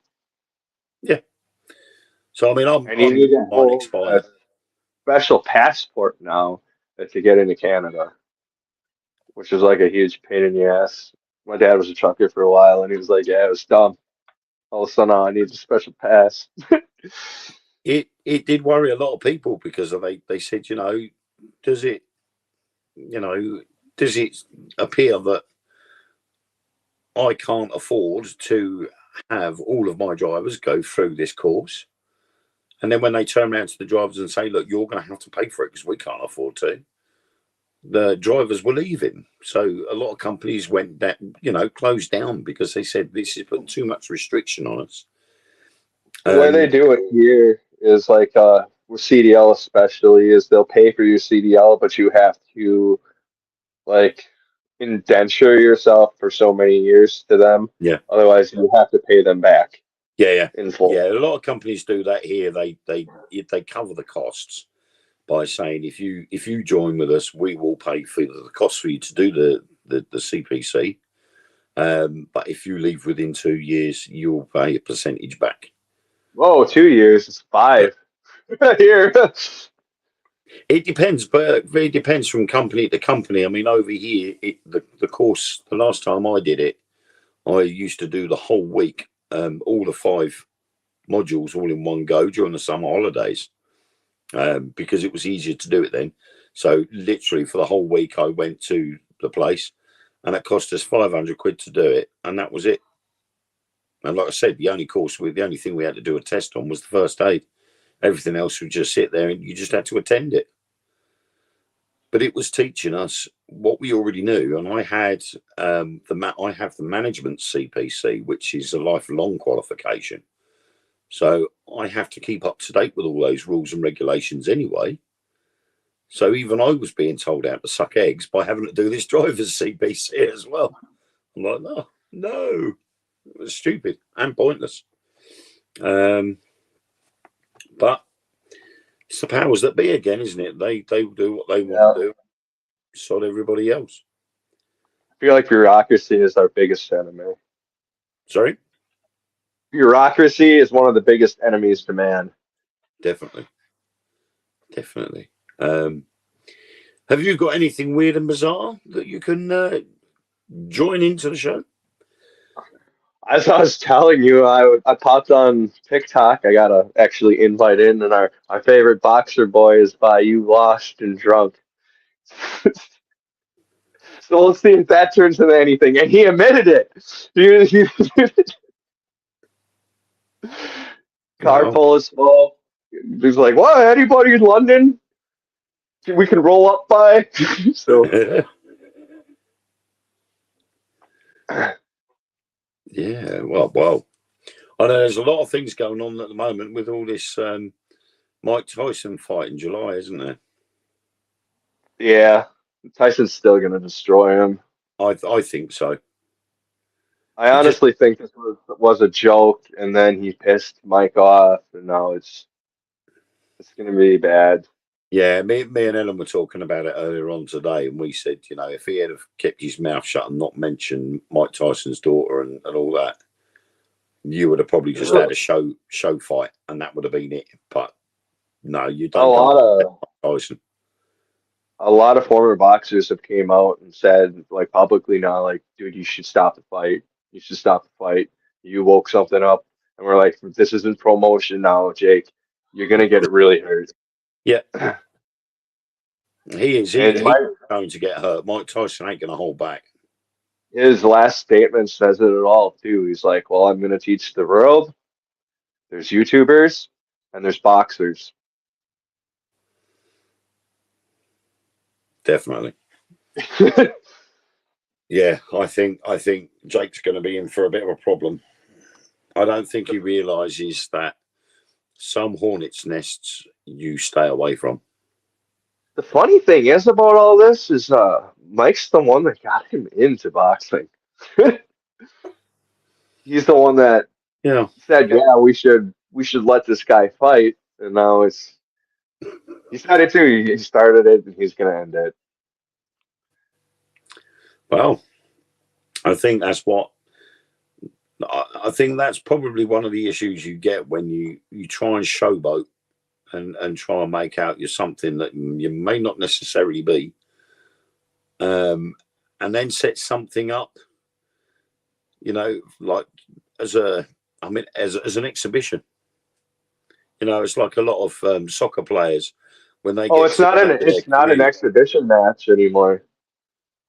Yeah. So I mean, I'm need a whole, expired. Special passport now to get into Canada, which is like a huge pain in the ass. My dad was a trucker for a while, and he was like, "Yeah, it was dumb. All of a sudden, I need a special pass." It did worry a lot of people because they said, does it appear that I can't afford to have all of my drivers go through this course? And then when they turn around to the drivers and say, look, you're going to have to pay for it because we can't afford to, the drivers were leaving. So a lot of companies went that, closed down because they said this is putting too much restriction on us. The way they do it here is like with CDL especially, is they'll pay for your CDL, but you have to like indenture yourself for so many years to them. Yeah. Otherwise, you have to pay them back. Yeah. In full. Yeah. A lot of companies do that here. They cover the costs by saying if you join with us, we will pay for the cost for you to do the CPC. But if you leave within 2 years, you'll pay a percentage back. Whoa, 2 years? It's 5 here. It depends, but it depends from company to company. I mean, over here, the course, the last time I did it, I used to do the whole week, all the 5 modules all in one go during the summer holidays, because it was easier to do it then. So literally for the whole week, I went to the place, and it cost us 500 quid to do it, and that was it. And like I said, the only thing we had to do a test on was the first aid. Everything else would just sit there, and you just had to attend it. But it was teaching us what we already knew. And I had I have the management CPC, which is a lifelong qualification. So I have to keep up to date with all those rules and regulations anyway. So even I was being told how to suck eggs by having to do this driver's CPC as well. I'm like, no, it was stupid and pointless. But it's the powers that be again, isn't it? They do what they want to do. Sod everybody else. I feel like bureaucracy is our biggest enemy. Sorry? Bureaucracy is one of the biggest enemies to man. Definitely. Have you got anything weird and bizarre that you can join into the show? As I was telling you, I popped on TikTok. I got to actually invite in, and our favorite boxer boy is by You Washed and Drunk. So let's see if that turns into anything. And he admitted it. Car full of smoke. He's like, what? Anybody in London we can roll up by? So. Yeah, well, I know there's a lot of things going on at the moment with all this Mike Tyson fight in July, isn't there? Yeah, Tyson's still going to destroy him. I think so. I honestly think this was a joke, and then he pissed Mike off, and now it's gonna be bad. Yeah, me and Ellen were talking about it earlier on today, and we said, if he had have kept his mouth shut and not mentioned Mike Tyson's daughter and all that, you would have probably just had a show fight, and that would have been it. But no, you don't. Tyson. A lot of former boxers have came out and said, like, publicly now, like, dude, you should stop the fight. You should stop the fight. You woke something up, and we're like, this isn't promotion now, Jake. You're gonna get really hurt. Yeah. He is. He's going to get hurt. Mike Tyson ain't going to hold back. His last statement says it all, too. He's like, well, I'm going to teach the world. There's YouTubers and there's boxers. Definitely. Yeah, I think Jake's going to be in for a bit of a problem. I don't think he realizes that some hornets' nests you stay away from. The funny thing is about all this is Mike's the one that got him into boxing. He's the one that said, yeah, we should let this guy fight, and now he said it too. He started it and he's gonna end it. Well, I think that's probably one of the issues you get when you try and showboat and try and make out you're something that you may not necessarily be, and then set something up, like as an exhibition. It's like a lot of soccer players when they. Oh, it's not an exhibition match anymore.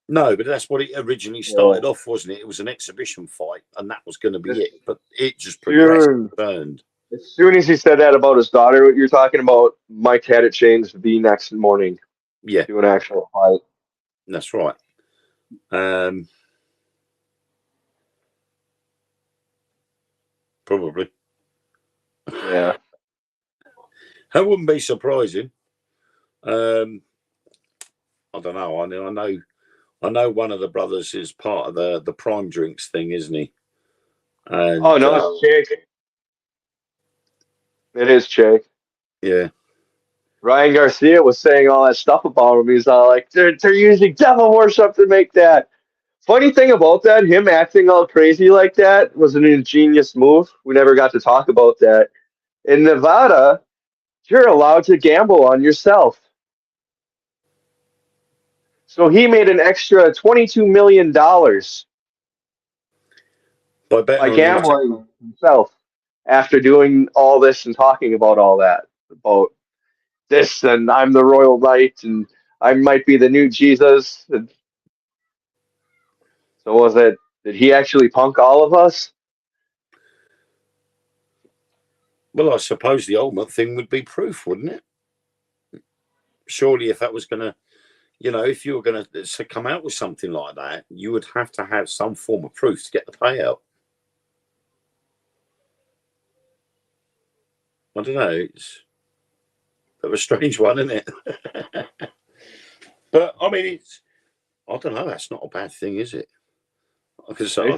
No, but that's what it originally started off, wasn't it? It was an exhibition fight, and that was going to be it. But it just progressed and turned. As soon as he said that about his daughter, what you're talking about, Mike had it changed the next morning. Yeah. To an actual fight. That's right. Probably. Yeah. That wouldn't be surprising. I don't know. I know one of the brothers is part of the Prime Drinks thing, isn't he? And, oh no, it's Jake. It is Jake. Yeah. Ryan Garcia was saying all that stuff about him. He's all like, they're using devil worship to make that. Funny thing about that, him acting all crazy like that was an ingenious move. We never got to talk about that. In Nevada, you're allowed to gamble on yourself. So he made an extra $22 million by gambling himself after doing all this and talking about all that. About this, and I'm the Royal Knight, and I might be the new Jesus. And so did he actually punk all of us? Well, I suppose the ultimate thing would be proof, wouldn't it? Surely if that was going to, if you were going to come out with something like that, you would have to have some form of proof to get the payout. I don't know. It's a bit of a strange one, isn't it? But, I mean, I don't know. That's not a bad thing, is it? I could say,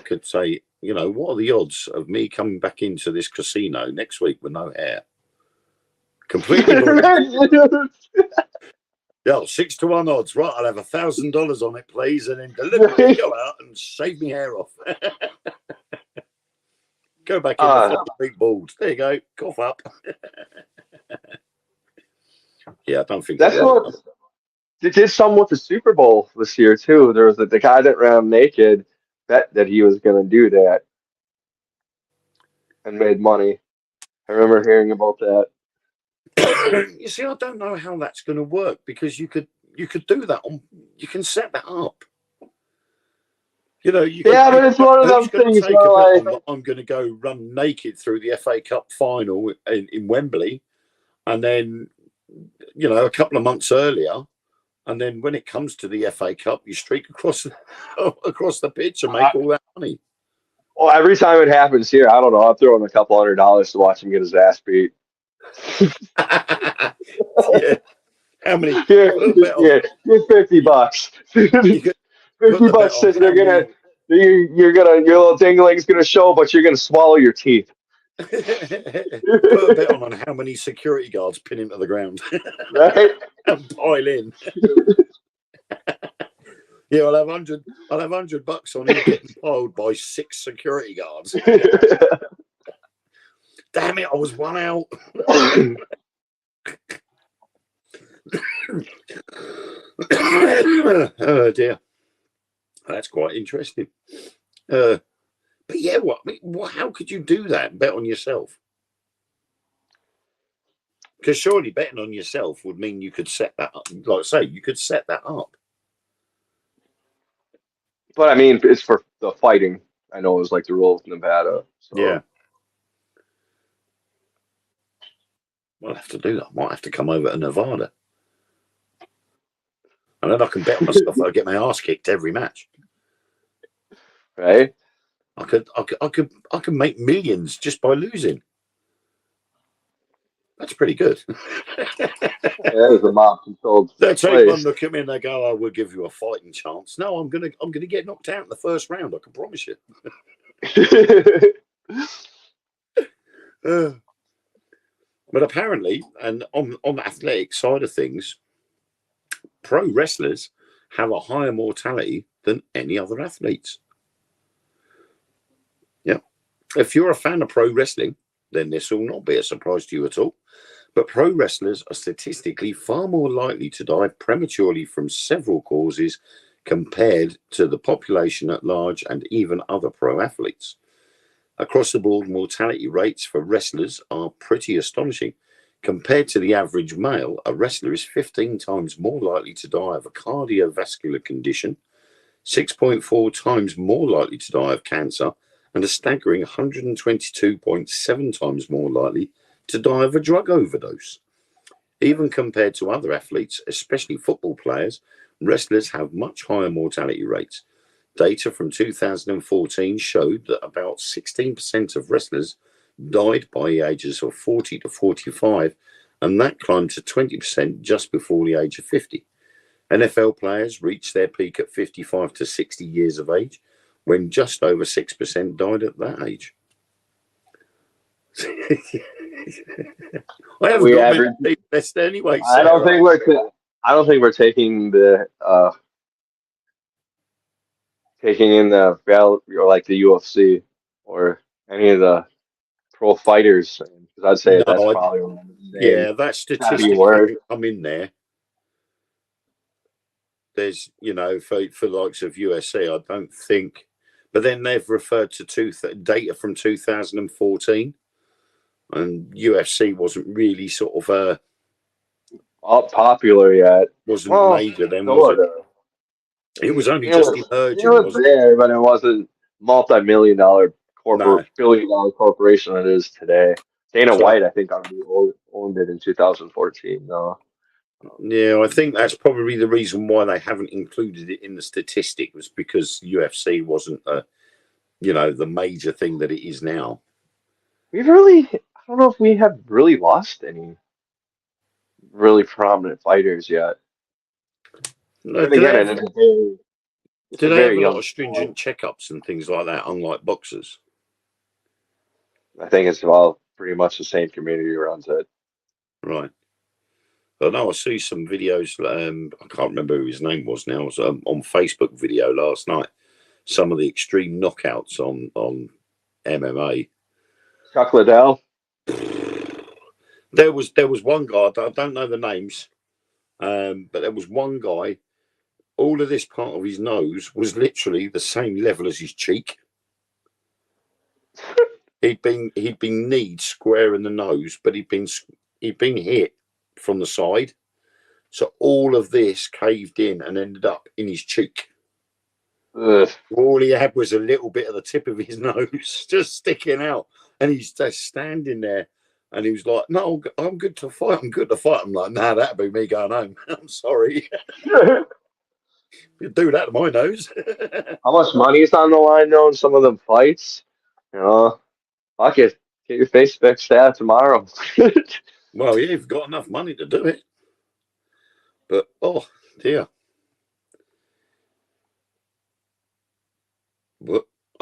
what are the odds of me coming back into this casino next week with no hair? Completely. Yeah, 6-1 odds. Right, I'll have $1,000 on it, please, and then deliberately go out and shave my hair off. Go back in the big balls. There you go. Cough up. Yeah, I don't think that's what they did. Some with the Super Bowl this year too. There was the guy that ran naked bet that he was going to do that and made money. I remember hearing about that. You see, I don't know how that's going to work because you could do that you can set that up. But it's one of those things where I'm going to go run naked through the FA Cup final in Wembley, and then a couple of months earlier, and then when it comes to the FA Cup, you streak across the pitch and make all that money. Well, every time it happens here, I don't know. I'm throwing a couple $100 to watch him get his ass beat. Yeah. How many? Here's $50. $50 says they're gonna Your little dingling's gonna show, but you're gonna swallow your teeth. Put a bet on how many security guards pin him to the ground. Right? And pile in. Yeah, I'll have $100 on him getting piled by 6 security guards. Damn it, I was 1 out. Oh dear. That's quite interesting. But yeah, how could you do that? Bet on yourself? Because surely betting on yourself would mean you could set that up. Like I say, you could set that up. But I mean, it's for the fighting. I know it was like the rule of Nevada. So. Yeah. I'll have to do that. I might have to come over to Nevada. And then I can bet on myself that I get my ass kicked every match. Right? I could make millions just by losing. That's pretty good. That is a mob controlled. They take one look at me and they go, "I will give you a fighting chance." No, I'm gonna get knocked out in the first round. I can promise you. But apparently, and on the athletic side of things, pro wrestlers have a higher mortality than any other athletes. Yeah. If you're a fan of pro wrestling, then this will not be a surprise to you at all. But pro wrestlers are statistically far more likely to die prematurely from several causes compared to the population at large and even other pro athletes. Across the board, mortality rates for wrestlers are pretty astonishing. Compared to the average male, a wrestler is 15 times more likely to die of a cardiovascular condition, 6.4 times more likely to die of cancer, and a staggering 122.7 times more likely to die of a drug overdose. Even compared to other athletes, especially football players, wrestlers have much higher mortality rates. Data from 2014 showed that about 16% of wrestlers died by the ages of 40 to 45, and that climbed to 20% just before the age of 50. NFL players reached their peak at 55 to 60 years of age, when just over 6% died at that age. I haven't got many best anyway. I don't think we're taking the taking in the or like the UFC or any of the pro fighters, because I'd say that's probably that statistic would come in there. There's, for likes of UFC, I don't think, but then they've referred to data from 2014, and UFC wasn't really sort of popular yet. Wasn't major then, was it? It was only just emerging. It was there, but it wasn't multi-million-dollar billion-dollar corporation it is today. Dana White, I think, owned it in 2014. No. Yeah, I think that's probably the reason why they haven't included it in the statistic, was because UFC wasn't the major thing that it is now. I don't know if we have really lost any really prominent fighters yet. No, do they have a lot of stringent checkups and things like that, unlike boxers? I think it's all pretty much the same community runs it. Right. I know I see some videos. I can't remember who his name was now. It was on Facebook video last night. Some of the extreme knockouts on MMA. Chuck Liddell. There was one guy. I don't know the names, but there was one guy. All of this part of his nose was literally the same level as his cheek. He'd been kneed square in the nose, but he'd been hit from the side, so all of this caved in and ended up in his cheek. Ugh. All he had was a little bit of the tip of his nose just sticking out, and he's just standing there, and he was like, "No, I'm good to fight. I'm good to fight." I'm like, "Nah, that'd be me going home. I'm sorry." You do that to my nose. How much money is on the line though in some of them fights? Fuck it. Get your face fixed out tomorrow. Well, yeah, you've got enough money to do it. But, oh, dear.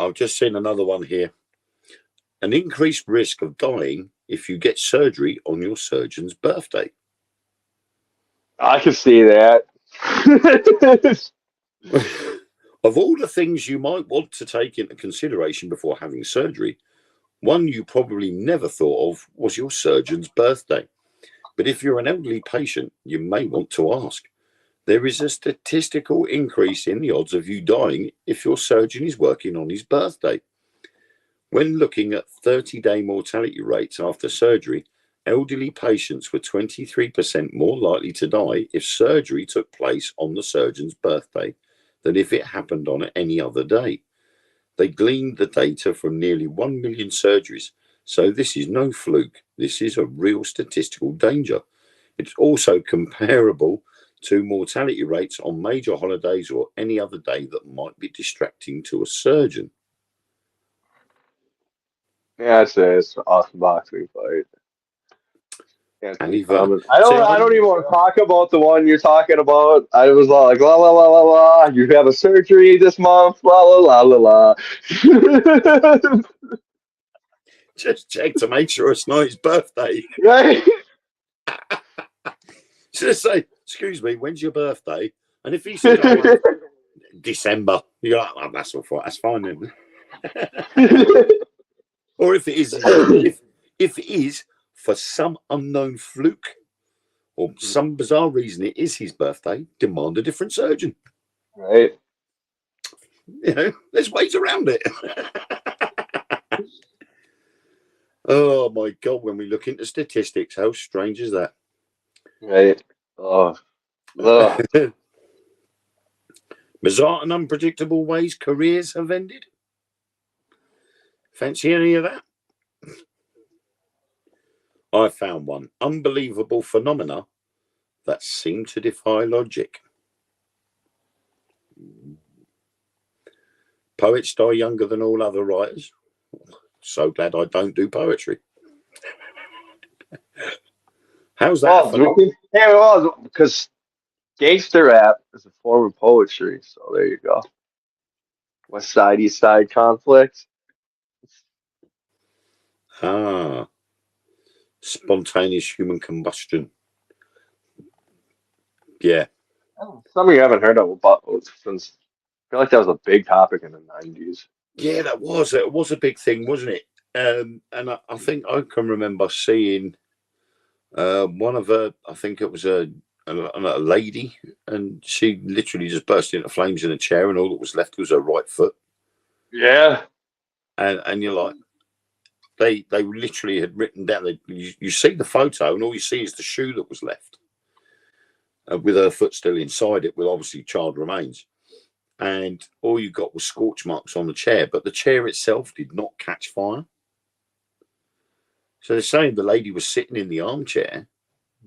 I've just seen another one here. An increased risk of dying if you get surgery on your surgeon's birthday. I can see that. Of all the things you might want to take into consideration before having surgery, one you probably never thought of was your surgeon's birthday. But if you're an elderly patient, you may want to ask. There is a statistical increase in the odds of you dying if your surgeon is working on his birthday. When looking at 30-day mortality rates after surgery, elderly patients were 23% more likely to die if surgery took place on the surgeon's birthday than if it happened on any other day. They gleaned the data from nearly 1 million surgeries, so this is no fluke. This is a real statistical danger. It's also comparable to mortality rates on major holidays or any other day that might be distracting to a surgeon. Yeah, it's an awesome boxing fight. And I don't even want to talk about the one you're talking about. I was all like, la la la la la. You have a surgery this month, la la la la la. Just check to make sure it's not his birthday. Right? Just say, excuse me, when's your birthday? And if he says, oh, December, you're like, oh, that's all right, that's fine then. Or if it is, if it is for some unknown fluke or some bizarre reason it is his birthday, demand a different surgeon. Right. You know, there's ways around it. Oh my God, when we look into statistics, how strange is that? Right. Oh. Bizarre and unpredictable ways careers have ended. Fancy any of that? I found one. Unbelievable phenomena that seem to defy logic. Poets die younger than all other writers. So glad I don't do poetry. How's that? Well, because gangster rap is a form of poetry. So there you go. West Side, East Side conflict. Ah. Spontaneous human combustion. Yeah. Some of you haven't heard of, but since I feel like that was a big topic in the 90s. Yeah, that was. It was a big thing, wasn't it? And I think I can remember seeing one of her, I think it was a lady, and she literally just burst into flames in a chair, and all that was left was her right foot. Yeah. And you're like, they literally had written down, you see the photo, and all you see is the shoe that was left with her foot still inside it, with obviously child remains. And all you got was scorch marks on the chair, but the chair itself did not catch fire. So they're saying the lady was sitting in the armchair,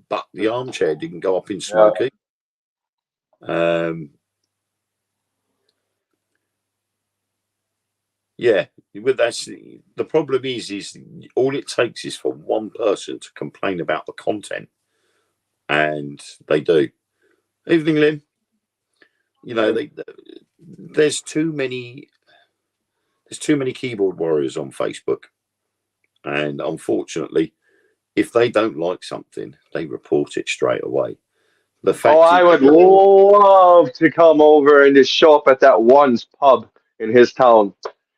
but the armchair didn't go up in smoke. Yeah, but that's the problem. Is all it takes is for one person to complain about the content, and they do. Evening, Lynn. You know, there's too many keyboard warriors on Facebook, and unfortunately, if they don't like something, they report it straight away. The fact I would love to come over and just show up at that one's pub in his town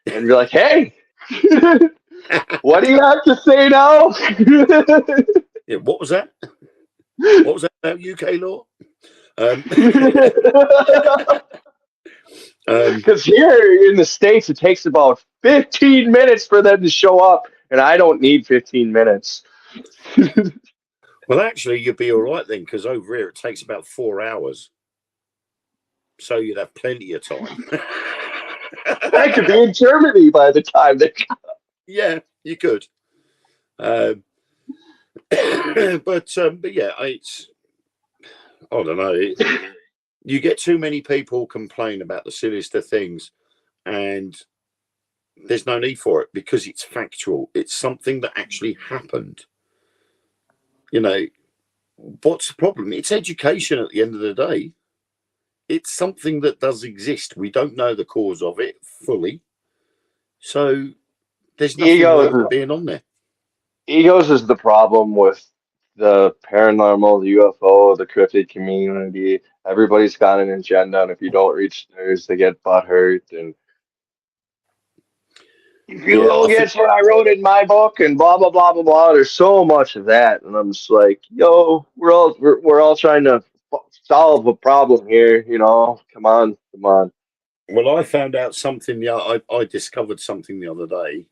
and be like, "Hey, what do you have to say now?" Yeah, what was that? What was that about UK law? Because here in the States, it takes about 15 minutes for them to show up, and I don't need 15 minutes. Well, actually, you'd be all right then, because over here it takes about 4 hours. So you'd have plenty of time. I could be in Germany by the time they come. Yeah, you could. But yeah, it's, I don't know. You get too many people complain about the silliest of things, and there's no need for it because it's factual. It's something that actually happened. You know, what's the problem? It's education at the end of the day. It's something that does exist. We don't know the cause of it fully, So there's nothing Egos, wrong with being on there. egos is the problem with the paranormal, the UFO, the cryptid community. Everybody's got an agenda, and if you don't reach theirs, they get butthurt. And if you Yeah, will I think get what I wrote in my book, and blah blah blah blah blah. There's so much of that, and I'm just like, yo, we're all trying to solve a problem here. Come on, come on. well, I found out something. Yeah, I discovered something the other day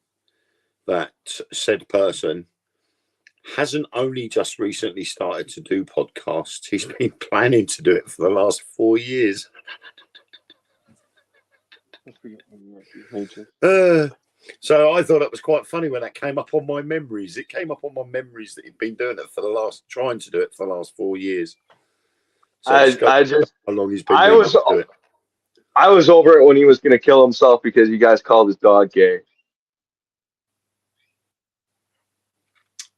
that said person hasn't only just recently started to do podcasts. He's been planning to do it for the last 4 years. So I thought it was quite funny when that came up on my memories. It came up on my memories that he'd been doing it trying to do it for the last 4 years. So I just how long he's been I doing was to do it. I was over it when he was gonna kill himself because you guys called his dog gay.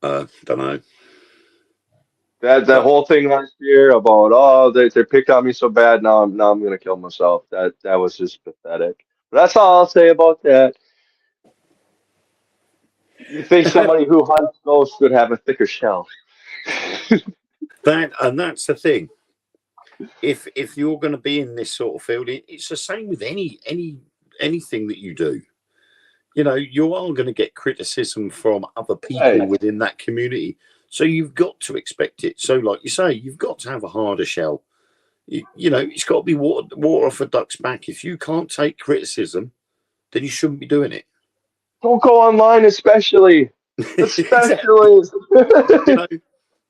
Don't know. That whole thing last year about they picked on me so bad, now I'm gonna kill myself. That was just pathetic. But that's all I'll say about that. You think somebody who hunts ghosts would have a thicker shell? That's the thing. If you're going to be in this sort of field, it's the same with anything that you do. You are going to get criticism from other people Right. within that community. So you've got to expect it. So, like you say, you've got to have a harder shell. It's got to be water off a duck's back. If you can't take criticism, then you shouldn't be doing it. Don't go online, especially. Exactly.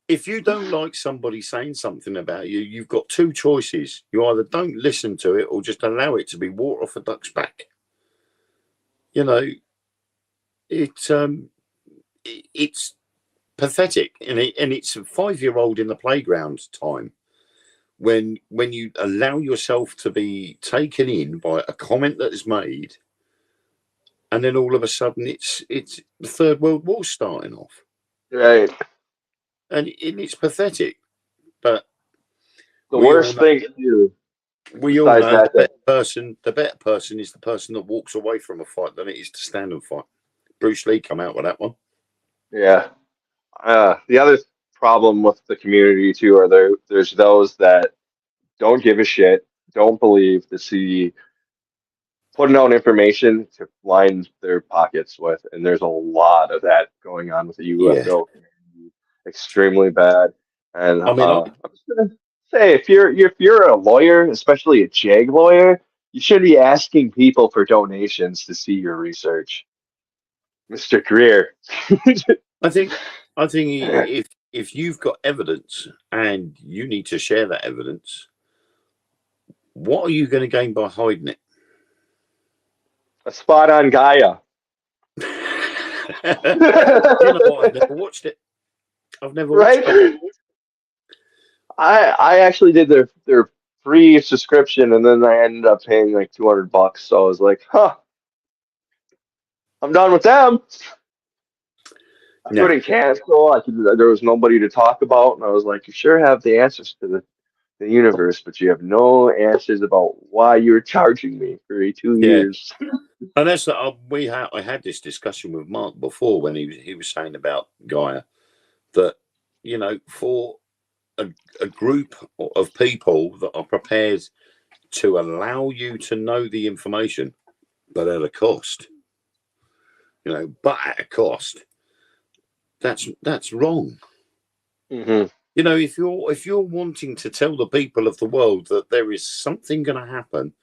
If you don't like somebody saying something about you, you've got two choices. You either don't listen to it or just allow it to be water off a duck's back. It's pathetic, and it's a 5-year-old in the playground time when you allow yourself to be taken in by a comment that is made, and then all of a sudden it's the Third World War starting off, Right. and it's pathetic. But The we all worst know, thing to do, we all besides know the that, better person is the person that walks away from a fight than it is to stand and fight. Bruce Lee come out with that one. yeah. The other problem with the community too are there's those that don't give a shit, don't believe to see putting out information to line their pockets with, and there's a lot of that going on with the Yeah, UFO community. Extremely bad. And I mean, I'm just gonna say, if you're a lawyer, especially a JAG lawyer, you should be asking people for donations to see your research, Mr. Greer. I think if you've got evidence and you need to share that evidence, what are you going to gain by hiding it? A spot on Gaia. Do you know what? I've never watched it. I've never watched Right? it. I actually did their free subscription, and then I ended up paying like $200. So I was like, huh, I'm done with them. I No. couldn't cancel. There was nobody to talk about, and I was like, you sure have the answers to the universe, but you have no answers about why you're charging me for 2 Yeah. years. And that's I had this discussion with Mark before when he was saying about Gaia that for a group of people that are prepared to allow you to know the information, but at a cost, but at a cost, that's wrong. Mm-hmm. If you're wanting to tell the people of the world that there is something going to happen,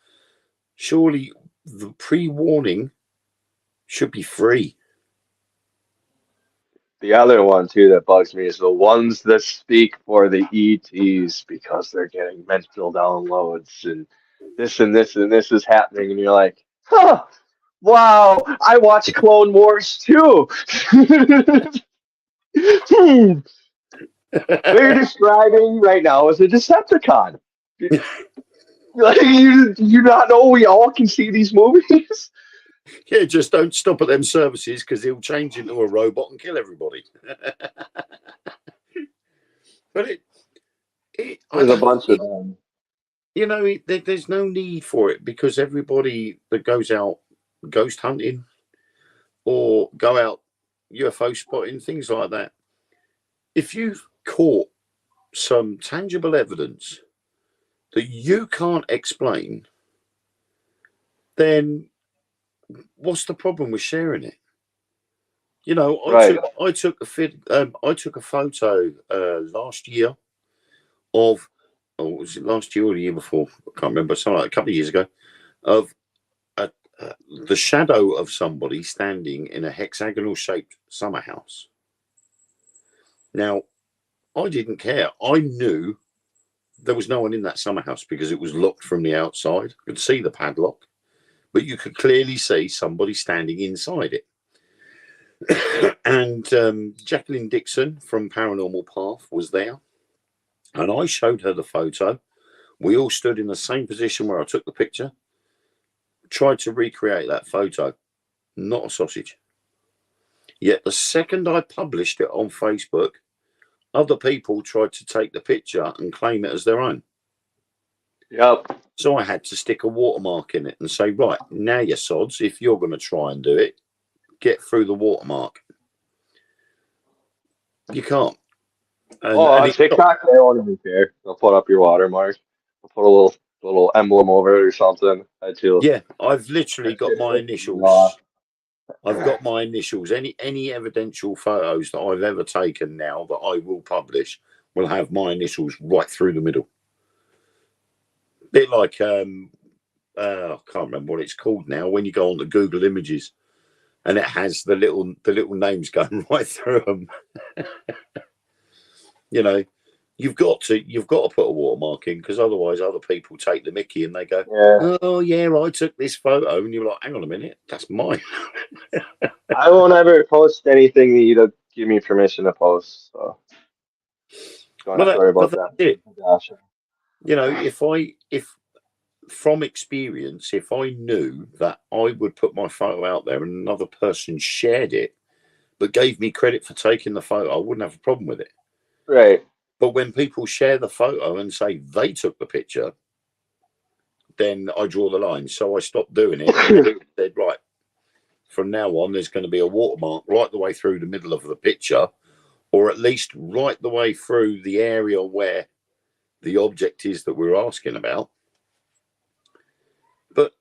surely the pre-warning should be free. The other one too that bugs me is the ones that speak for the ETs because they're getting mental downloads and this and this and this is happening, and you're like, huh, wow, I watch Clone Wars too. They're describing right now as a Decepticon. Like, you not know we all can see these movies? Yeah, just don't stop at them services because he'll change into a robot and kill everybody. But There's a bunch of them. There's no need for it because everybody that goes out ghost hunting, or go out UFO spotting, things like that. If you've caught some tangible evidence that you can't explain, then what's the problem with sharing it? You know, Right. I took a photo last year of, or was it last year or the year before? I can't remember. Something like a couple of years ago, of the shadow of somebody standing in a hexagonal shaped summer house. Now, I didn't care. I knew there was no one in that summer house because it was locked from the outside. You could see the padlock, but you could clearly see somebody standing inside it. And Jacqueline Dixon from Paranormal Path was there, and I showed her the photo. We all stood in the same position where I took the picture, tried to recreate that photo. Not a sausage. Yet the second I published it on Facebook, other people tried to take the picture and claim it as their own. Yep. So I had to stick a watermark in it and say, right, now you sods, if you're going to try and do it, get through the watermark. You can't. And, on TikTok, they won't even care. They'll put up your watermark. They'll put a little emblem over it or something. Yeah, I've literally got my initials. I've got my initials. Any evidential photos that I've ever taken now that I will publish will have my initials right through the middle. Bit like I can't remember what it's called now. When you go on to Google Images, and it has the little names going right through them. You know, you've got to put a watermark in, because otherwise other people take the mickey and they go, oh yeah, I took this photo, and you're like, hang on a minute, that's mine. I won't ever post anything that you don't give me permission to post. So don't have to worry about that. Gosh. You know, if from experience, if I knew that I would put my photo out there and another person shared it, but gave me credit for taking the photo, I wouldn't have a problem with it. Right. But when people share the photo and say they took the picture, then I draw the line. So I stopped doing it and said, right, from now on, there's going to be a watermark right the way through the middle of the picture, or at least right the way through the area where the object is that we're asking about. But,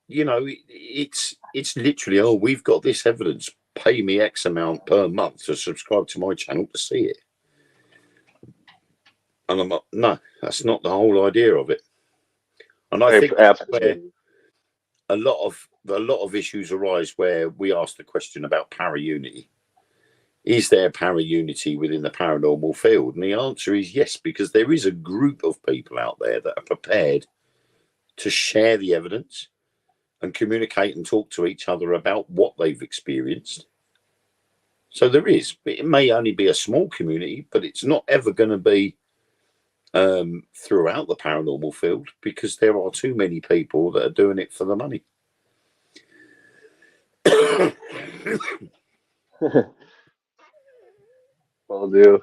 you know, it's literally, oh, we've got this evidence. Pay me X amount per month to subscribe to my channel to see it. And I'm like, no, that's not the whole idea of it. And I think that's where a lot of issues arise, where we ask the question about para-unity. Is there para-unity within the paranormal field? And the answer is yes, because there is a group of people out there that are prepared to share the evidence and communicate and talk to each other about what they've experienced. So there is. It may only be a small community, but it's not ever going to be throughout the paranormal field, because there are too many people that are doing it for the money. Will do.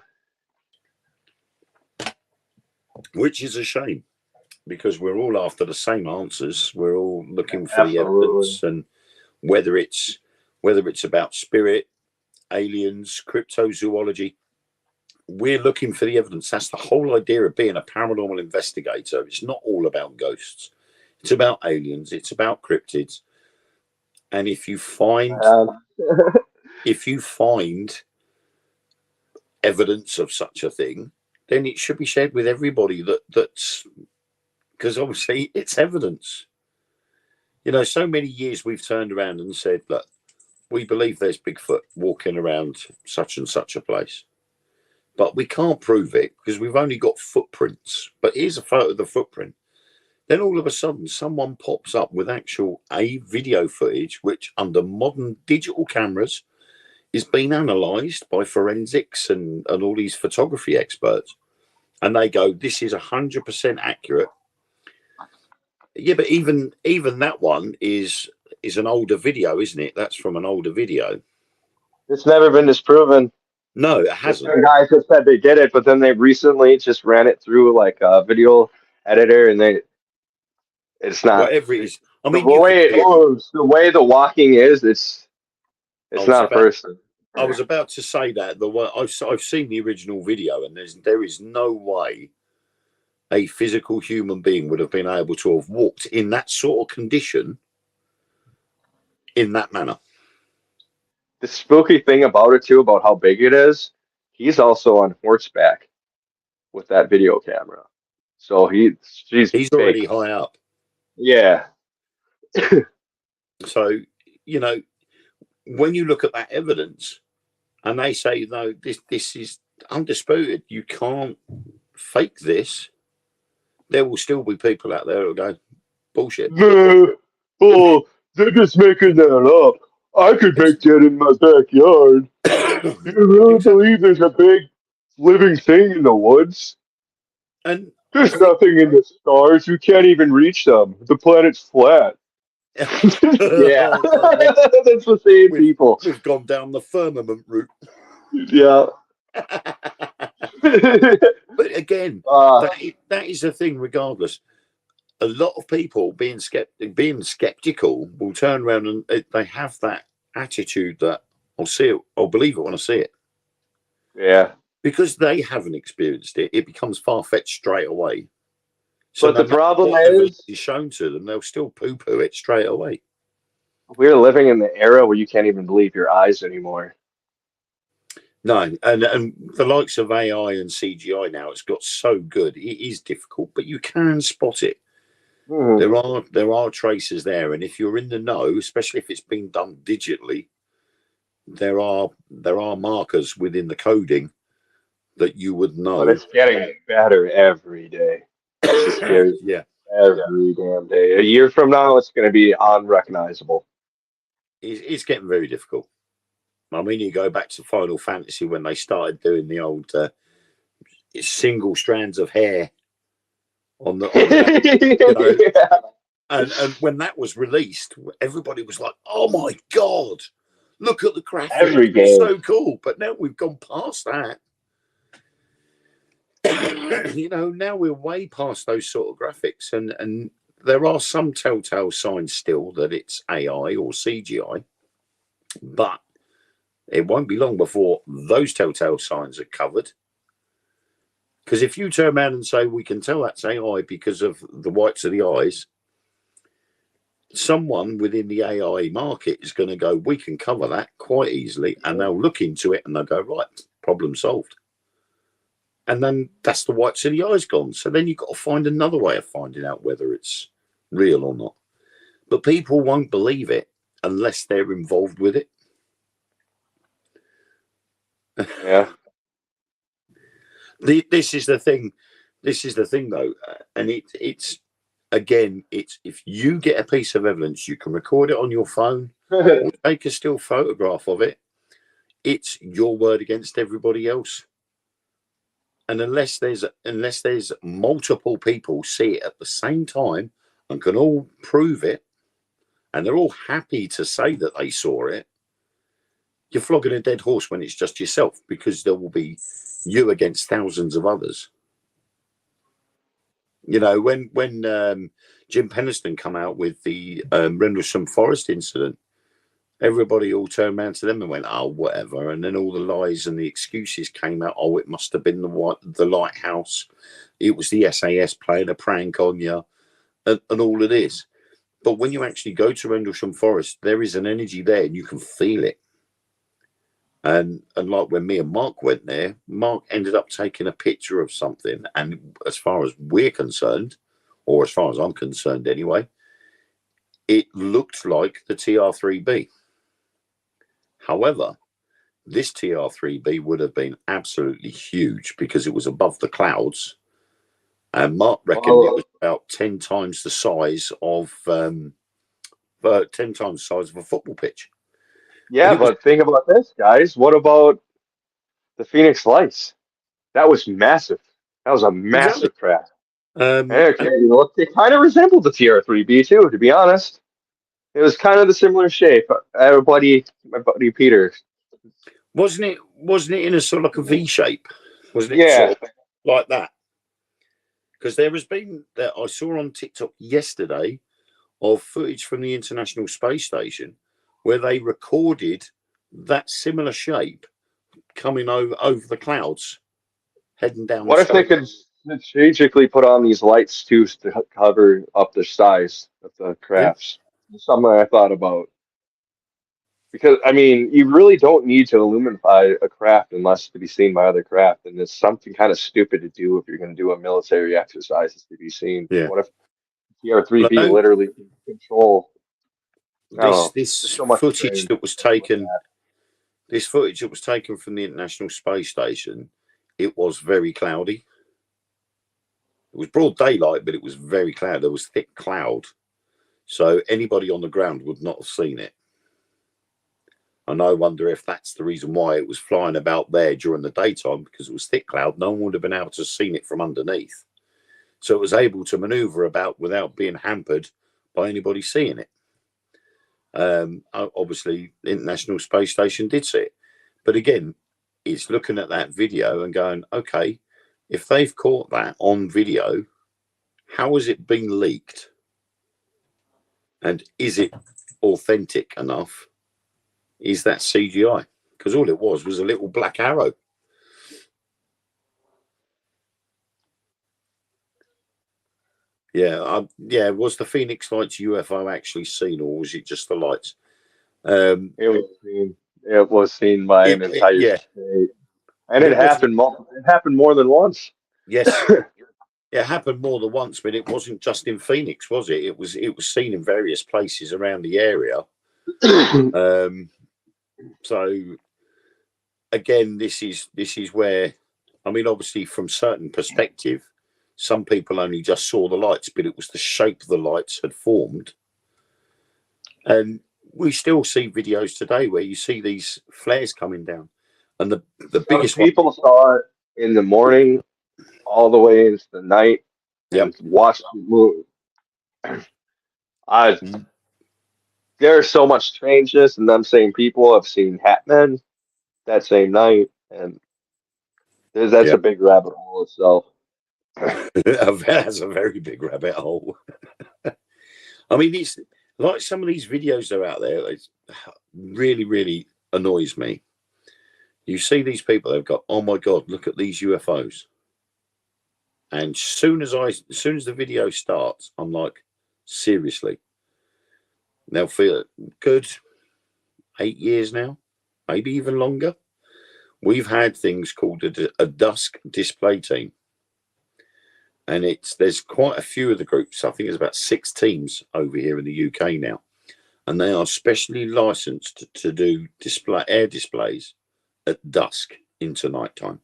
Which is a shame, because we're all after the same answers. We're all looking for the evidence, and whether it's about spirit, aliens, cryptozoology, we're looking for the evidence. That's the whole idea of being a paranormal investigator. It's not all about ghosts. It's about aliens. It's about cryptids. And if you find evidence of such a thing, then it should be shared with everybody. That's because obviously it's evidence. You know, so many years we've turned around and said, look, we believe there's Bigfoot walking around such and such a place, but we can't prove it because we've only got footprints. But here's a photo of the footprint. Then all of a sudden, someone pops up with actual video footage, which under modern digital cameras is being analysed by forensics and all these photography experts. And they go, this is 100% accurate. Yeah, but even that one is an older video, isn't it? That's from an older video. It's never been disproven. No, it hasn't. Some guys have said they did it, but then they recently just ran it through like a video editor, and it's not. Whatever it is. I mean, the way the walking is, it's It's not a person. I was about to say that the way I've seen the original video, and there is no way a physical human being would have been able to have walked in that sort of condition in that manner. The spooky thing about it too, about how big it is, he's also on horseback with that video camera. So she's He's big. already high up. Yeah. So, you know, when you look at that evidence and they say, no, this is undisputed, you can't fake this, there will still be people out there who go, bullshit. Oh, they're just making that up. I could make that in my backyard. You really believe there's a big living thing in the woods? And there's nothing in the stars. You can't even reach them. The planet's flat. Yeah, that's the same people. We've gone down the firmament route. Yeah. But again, that is the thing. Regardless, a lot of people being skeptical will turn around and they have that attitude that I'll see it, I'll believe it when I see it. Yeah. Because they haven't experienced it, it becomes far-fetched straight away. So but the problem is shown to them, they'll still poo-poo it straight away. We're living in the era where you can't even believe your eyes anymore. No, and the likes of AI and CGI now, it's got so good. It is difficult, but you can spot it. There are traces there, and if you're in the know, especially if it's been done digitally, there are markers within the coding that you would know. But it's getting better every day. That's the scary. Yeah, every damn day. A year from now, it's going to be unrecognizable. It's getting very difficult. I mean, you go back to Final Fantasy when they started doing the old single strands of hair on the you know, yeah. and when that was released, everybody was like, "Oh my god, look at the graphics! Every game, it's so cool." But now we've gone past that. You know, now we're way past those sort of graphics, and there are some telltale signs still that it's AI or CGI, but it won't be long before those telltale signs are covered. Because if you turn around and say we can tell that's AI because of the whites of the eyes, someone within the AI market is going to go, we can cover that quite easily, and they'll look into it and they'll go, right, problem solved. And then that's the whites of the eyes gone. So then you've got to find another way of finding out whether it's real or not. But people won't believe it unless they're involved with it. Yeah. This is the thing. This is the thing, though, and it's again, it's if you get a piece of evidence, you can record it on your phone or take a still photograph of it. It's your word against everybody else. And unless there's multiple people see it at the same time and can all prove it, and they're all happy to say that they saw it, you're flogging a dead horse when it's just yourself, because there will be you against thousands of others. You know, when Jim Penniston come out with the Rendlesham Forest incident, everybody all turned around to them and went, "Oh, whatever." And then all the lies and the excuses came out. Oh, it must have been the lighthouse. It was the SAS playing a prank on you, and all of this. But when you actually go to Rendlesham Forest, there is an energy there, and you can feel it. And like when me and Mark went there, Mark ended up taking a picture of something. And as far as we're concerned, or as far as I'm concerned anyway, it looked like the TR3B. However, this TR3B would have been absolutely huge because it was above the clouds. And Mark reckoned it was about 10 times the size of 10 times the size of a football pitch. Yeah, but think about this, guys. What about the Phoenix Lights? That was massive. That was a massive craft. It kind of resembled the TR3B too, to be honest. It was kind of the similar shape. My buddy Peter. Wasn't it in a sort of like a V shape? Wasn't it sort of like that? Because there has been that I saw on TikTok yesterday of footage from the International Space Station where they recorded that similar shape coming over the clouds, heading down. What the if they sky. could strategically put on these lights too to cover up the size of the Yeah. crafts? Something I thought about. Because I mean, you really don't need to illuminify a craft unless to be seen by other craft, and it's something kind of stupid to do if you're going to do a military exercise is to be seen. Yeah. What if Well, I TR3B know literally can control? I don't know. There's this so much footage strange that was stuff like taken, that. this footage that was taken from the International Space Station, it was very cloudy. It was broad daylight, but it was very cloudy. There was thick cloud, so anybody on the ground would not have seen it. And I wonder if that's the reason why it was flying about there during the daytime, because it was thick cloud. No one would have been able to have seen it from underneath. So it was able to maneuver about without being hampered by anybody seeing it. Obviously, the International Space Station did see it. But again, it's looking at that video and going, okay, if they've caught that on video, how has it been leaked? And is it authentic enough? Is that CGI? Because all it was a little black arrow. Yeah, yeah. Was the Phoenix Lights UFO actually seen, or was it just the lights? It was seen. It was seen by an entire Yeah, state, and but it it wasn't. happened. It happened more than once. Yes, it happened more than once, but it wasn't just in Phoenix, was it? It was seen in various places around the area. So again, this is where, I mean, obviously from certain perspective, some people only just saw the lights, but it was the shape the lights had formed. And we still see videos today where you see these flares coming down, and the biggest people saw it in the morning, all the way into the night, and watched the moon. There's so much strangeness in them saying people have seen Hatmen that same night, and that's a big rabbit hole itself. That's a very big rabbit hole. I mean, it's like some of these videos that are out there, it really, really annoys me. You see these people, they've got, oh my God, look at these UFOs. And as soon as the video starts, I'm like, seriously. Now, for good 8 years now, maybe even longer, we've had things called a dusk display team. And there's quite a few of the groups. I think there's about 6 teams over here in the UK now. And they are specially licensed to do air displays at dusk into nighttime.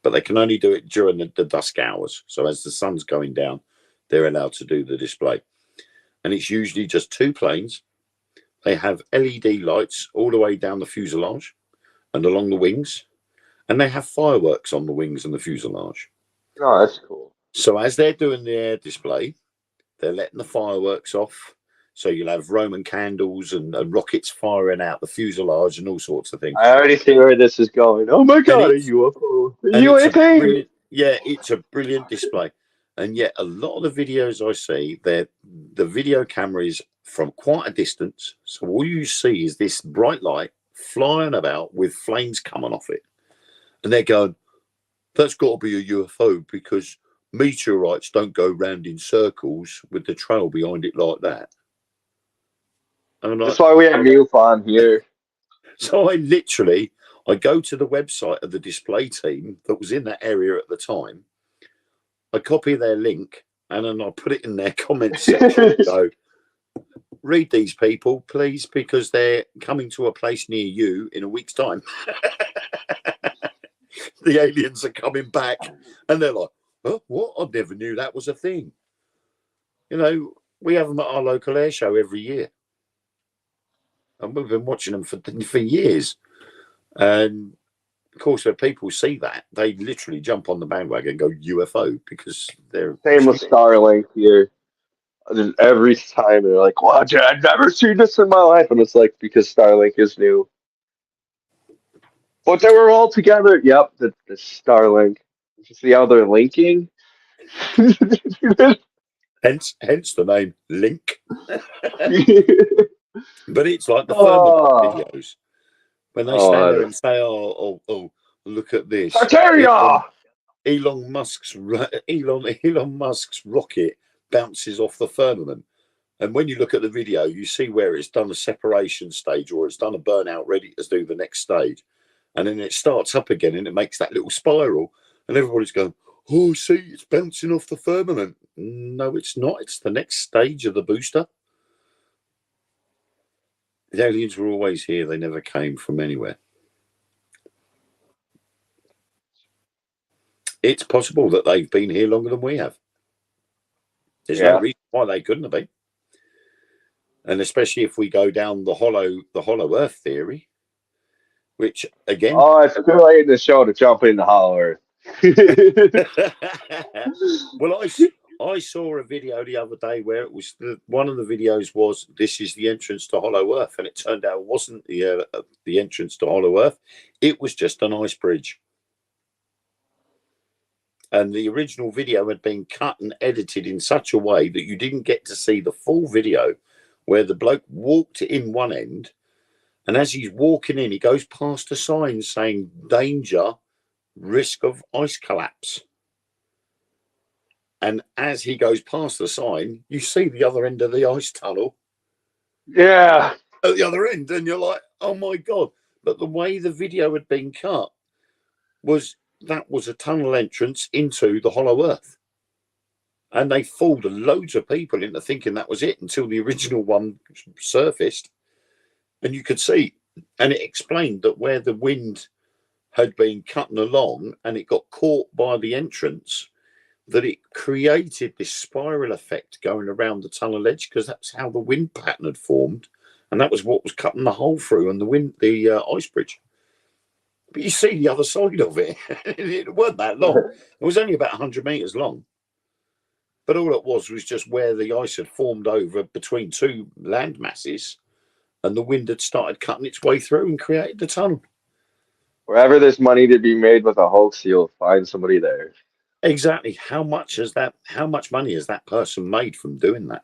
But they can only do it during the dusk hours. So as the sun's going down, they're allowed to do the display. And it's usually just 2 planes. They have LED lights all the way down the fuselage and along the wings. And they have fireworks on the wings and the fuselage. Oh, that's cool. So as they're doing the air display, they're letting the fireworks off. So you'll have Roman candles and rockets firing out the fuselage and all sorts of things. I already see where this is going. Oh my God, a UFO. A UAP! It's a brilliant display. And yet a lot of the videos I see, the video camera is from quite a distance. So all you see is this bright light flying about with flames coming off it. And they're going, that's got to be a UFO because meteorites don't go round in circles with the trail behind it like that. And that's why we have MUFON here. So I go to the website of the display team that was in that area at the time. I copy their link and then I put it in their comments section. So read these people, please, because they're coming to a place near you in a week's time. The aliens are coming back and they're like, oh, what? I never knew that was a thing. You know, we have them at our local air show every year. And we've been watching them for years. And of course, when people see that, they literally jump on the bandwagon and go UFO because they're... Same with Starlink here. Every time they're like, wow, I've never seen this in my life. And it's like, because Starlink is new. But they were all together. Yep, the Starlink. You see how they're linking? Hence the name Link. But it's like the Firmament videos. When they Oh, stand there and say, "Oh, look at this." Tartaria! Elon Musk's rocket bounces off the firmament, and when you look at the video, you see where it's done a separation stage or it's done a burnout ready to do the next stage, and then it starts up again and it makes that little spiral, and everybody's going, "Oh, see, it's bouncing off the firmament." No, it's not. It's the next stage of the booster. The aliens were always here. They never came from anywhere. It's possible that they've been here longer than we have. There's no reason why they couldn't have been. And especially if we go down the hollow Earth theory, which again, it's too late in the show to jump into Hollow Earth. well, I saw a video the other day where it was one of the videos was this is the entrance to Hollow Earth, and it turned out it wasn't the entrance to Hollow Earth. It was just an ice bridge. And the original video had been cut and edited in such a way that you didn't get to see the full video where the bloke walked in one end, and as he's walking in, he goes past a sign saying danger, risk of ice collapse. And as he goes past the sign, you see the other end of the ice tunnel. Yeah. At the other end, and you're like, oh my God. But the way the video had been cut was that was a tunnel entrance into the Hollow Earth. And they fooled loads of people into thinking that was it until the original one surfaced. And you could see, and it explained that where the wind had been cutting along and it got caught by the entrance, that it created this spiral effect going around the tunnel edge, because that's how the wind pattern had formed. And that was what was cutting the hole through and the ice bridge. But you see the other side of it. It wasn't that long. It was only about 100 meters long. But all it was just where the ice had formed over between two land masses, and the wind had started cutting its way through and created the tunnel. Wherever there's money to be made with a hoax, you'll find somebody there. Exactly. How much money has that person made from doing that?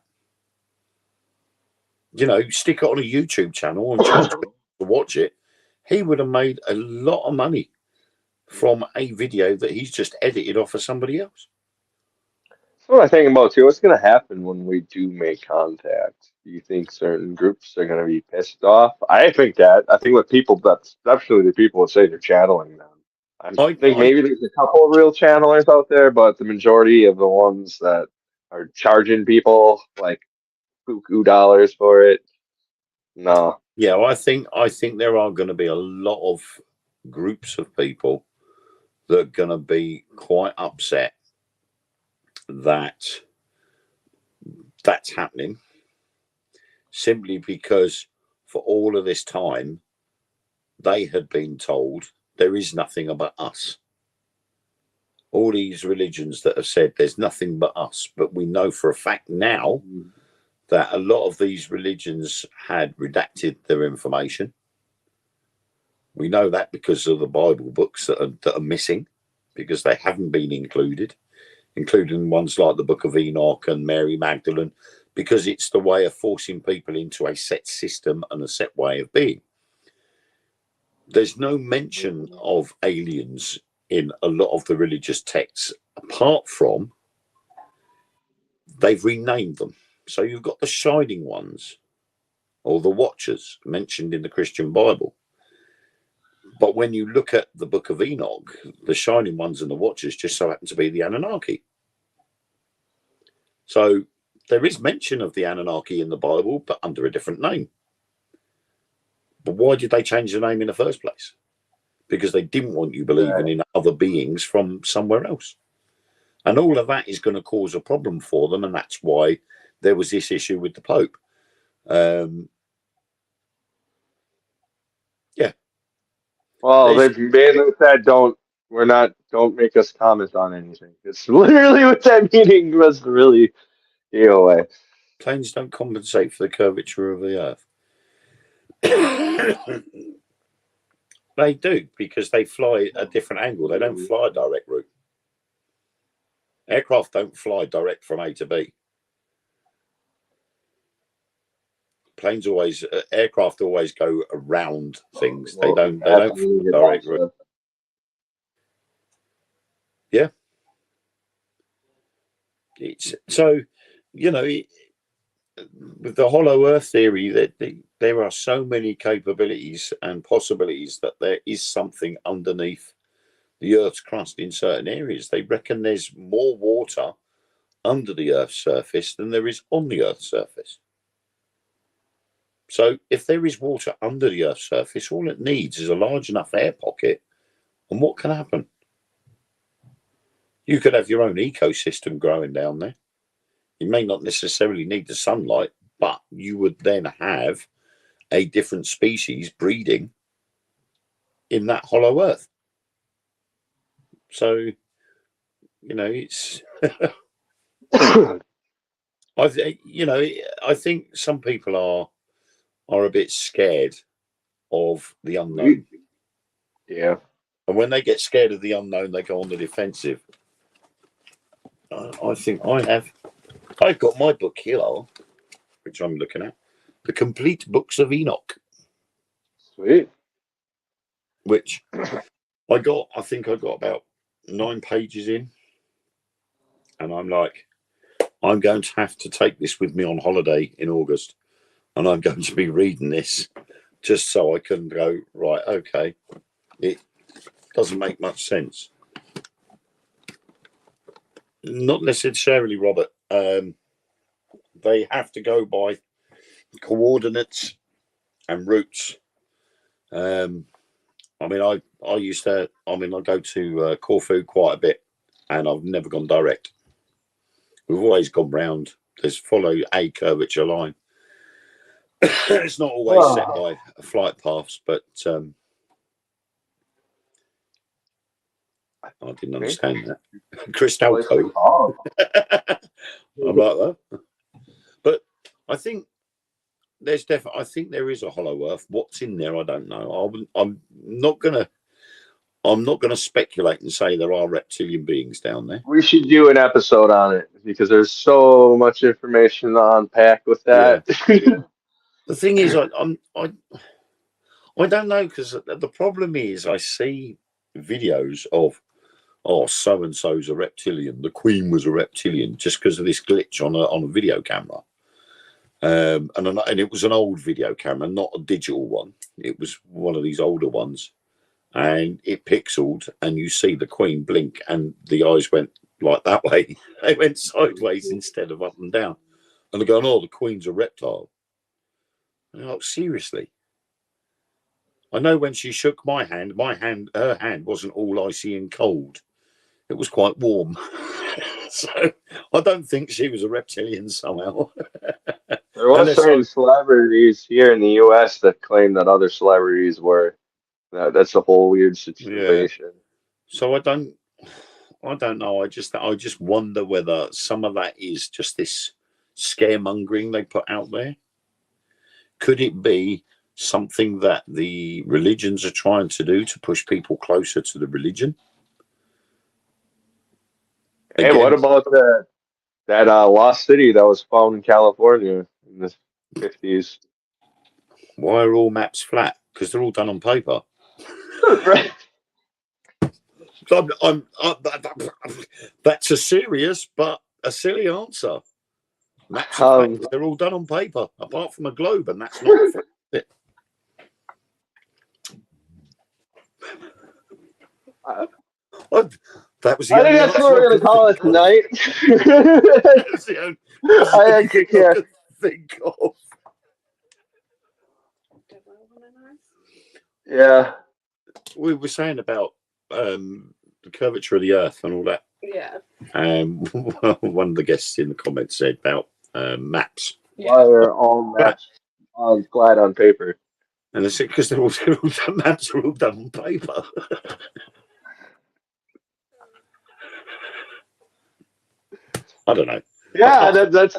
You know, stick it on a YouTube channel and charge people to watch it. He would have made a lot of money from a video that he's just edited off of somebody else. That's what I think about too. What's going to happen when we do make contact? Do you think certain groups are going to be pissed off? I think that. I think with people, that's definitely the people that say they're channeling them. I think maybe there's a couple of real channelers out there, but the majority of the ones that are charging people like buku dollars for it, no. Yeah, well, I think there are going to be a lot of groups of people that are going to be quite upset that that's happening, simply because for all of this time they had been told there is nothing but us. All these religions that have said there's nothing but us, but we know for a fact now that a lot of these religions had redacted their information. We know that because of the Bible books that are missing, because they haven't been included, including ones like the Book of Enoch and Mary Magdalene, because it's the way of forcing people into a set system and a set way of being. There's no mention of aliens in a lot of the religious texts, apart from they've renamed them. So you've got the Shining Ones, or the Watchers, mentioned in the Christian Bible. But when you look at the Book of Enoch, the Shining Ones and the Watchers just so happen to be the Anunnaki. So there is mention of the Anunnaki in the Bible, but under a different name. But why did they change the name in the first place? Because they didn't want you believing in other beings from somewhere else. And all of that is going to cause a problem for them, and that's why there was this issue with the Pope. Yeah. Well, they basically said don't make us comment on anything. It's literally what that meeting was really away. Planes don't compensate for the curvature of the Earth. They do, because they fly a different angle. They don't fly a direct route. Aircraft don't fly direct from A to B. planes always, aircraft always go around things. Well, They don't absolutely get direct lost. route. Yeah. It's so, you know, with the hollow earth theory, that there are so many capabilities and possibilities that there is something underneath the earth's crust in certain areas. They reckon there's more water under the earth's surface than there is on the earth's surface. So if there is water under the earth's surface, all it needs is a large enough air pocket, and what can happen? You could have your own ecosystem growing down there. You may not necessarily need the sunlight, but you would then have a different species breeding in that hollow earth. So, you know, it's I think some people are a bit scared of the unknown. Yeah. And when they get scared of the unknown, they go on the defensive. I think I've got my book here, which I'm looking at, The Complete Books of Enoch. Sweet. Which I think I got about 9 pages in. And I'm like, I'm going to have to take this with me on holiday in August. And I'm going to be reading this just so I can go, right, okay, it doesn't make much sense. Not necessarily, Robert. They have to go by coordinates and routes. I go to Corfu quite a bit, and I've never gone direct. We've always gone round. There's follow a curvature line. It's not always set by flight paths, but I didn't understand that. Cristalco. I'm like that. But I think there's definitely. I think there is a hollow earth. What's in there, I don't know. I'm not gonna speculate and say there are reptilian beings down there. We should do an episode on it because there's so much information to unpack with that. Yeah. The thing is, I don't know, because the problem is I see videos of, so and so's a reptilian. The Queen was a reptilian just because of this glitch on a video camera. And it was an old video camera, not a digital one. It was one of these older ones, and it pixeled, and you see the Queen blink, and the eyes went like that way. They went sideways instead of up and down. And they're going, "Oh, the Queen's a reptile." And I'm like, seriously? I know when she shook my hand, her hand wasn't all icy and cold. It was quite warm. So I don't think she was a reptilian somehow. There was certain celebrities here in the U.S. that claim that other celebrities were. That's a whole weird situation. Yeah. So I don't know. I just wonder whether some of that is just this scaremongering they put out there. Could it be something that the religions are trying to do to push people closer to the religion? Hey, what about that lost city that was found in California in the 50s? Why are all maps flat? Because they're all done on paper. Right. That's a serious but a silly answer. Maps they're all done on paper, apart from a globe, and that's not it. That was the I think that's what we're going to call it tonight. I can't think of. Yeah. We were saying about the curvature of the Earth and all that. Yeah. One of the guests in the comments said about maps. Yeah. Why are all maps flat on paper? And they said because they're all maps are all done on paper. I don't know. Yeah, that's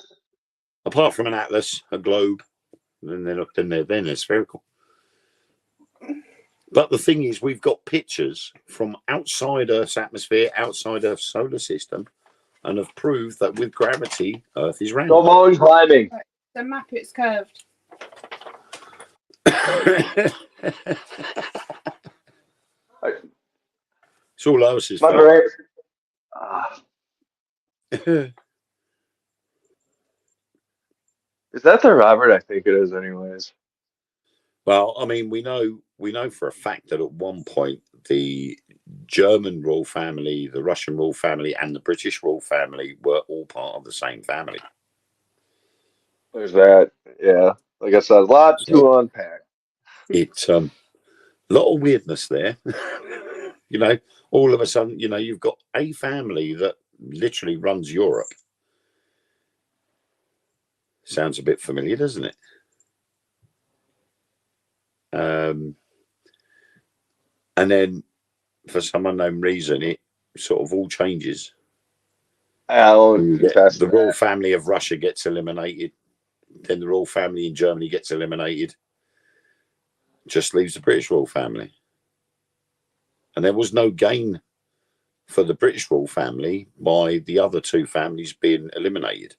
apart from an atlas, a globe, and then they're spherical. But the thing is, we've got pictures from outside Earth's atmosphere, outside Earth's solar system, and have proved that with gravity, Earth is round. Go mountain climbing. The map, it's curved. It's all Lois's fault. Right. Is that the Robert? I think it is, anyways. Well, I mean, we know for a fact that at one point the German royal family, the Russian royal family, and the British royal family were all part of the same family. There's that. Yeah. Like I said, a lot to unpack. It's a lot of weirdness there. You know, all of a sudden, you know, you've got a family that literally runs Europe. Sounds a bit familiar, doesn't it? And then for some unknown reason, it sort of all changes. The royal family of Russia gets eliminated. Then the royal family in Germany gets eliminated. Just leaves the British royal family. And there was no gain for the British royal family by the other two families being eliminated.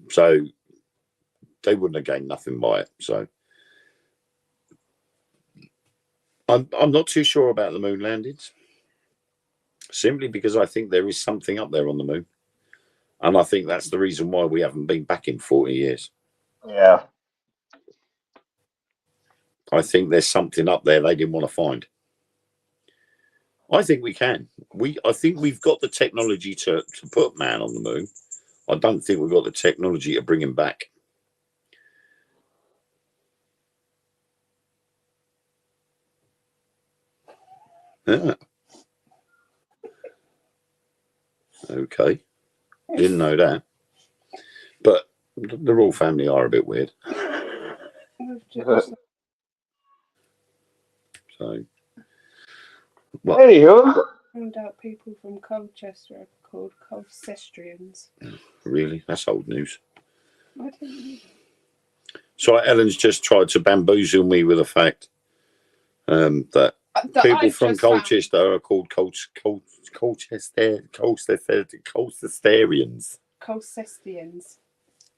So they wouldn't have gained nothing by it. So I'm not too sure about the moon landings, simply because I think there is something up there on the moon. And I think that's the reason why we haven't been back in 40 years. Yeah. I think there's something up there they didn't want to find. I think we can. I think we've got the technology to put man on the moon. I don't think we've got the technology to bring him back. Yeah. Okay. Didn't know that. But the royal family are a bit weird. So, well, anywho, found out people from Colchester are called Colcestrians. Really? That's old news. I don't know. So Ellen's just tried to bamboozle me with the fact that people from Colchester are called Colcesterians. Colcestrians.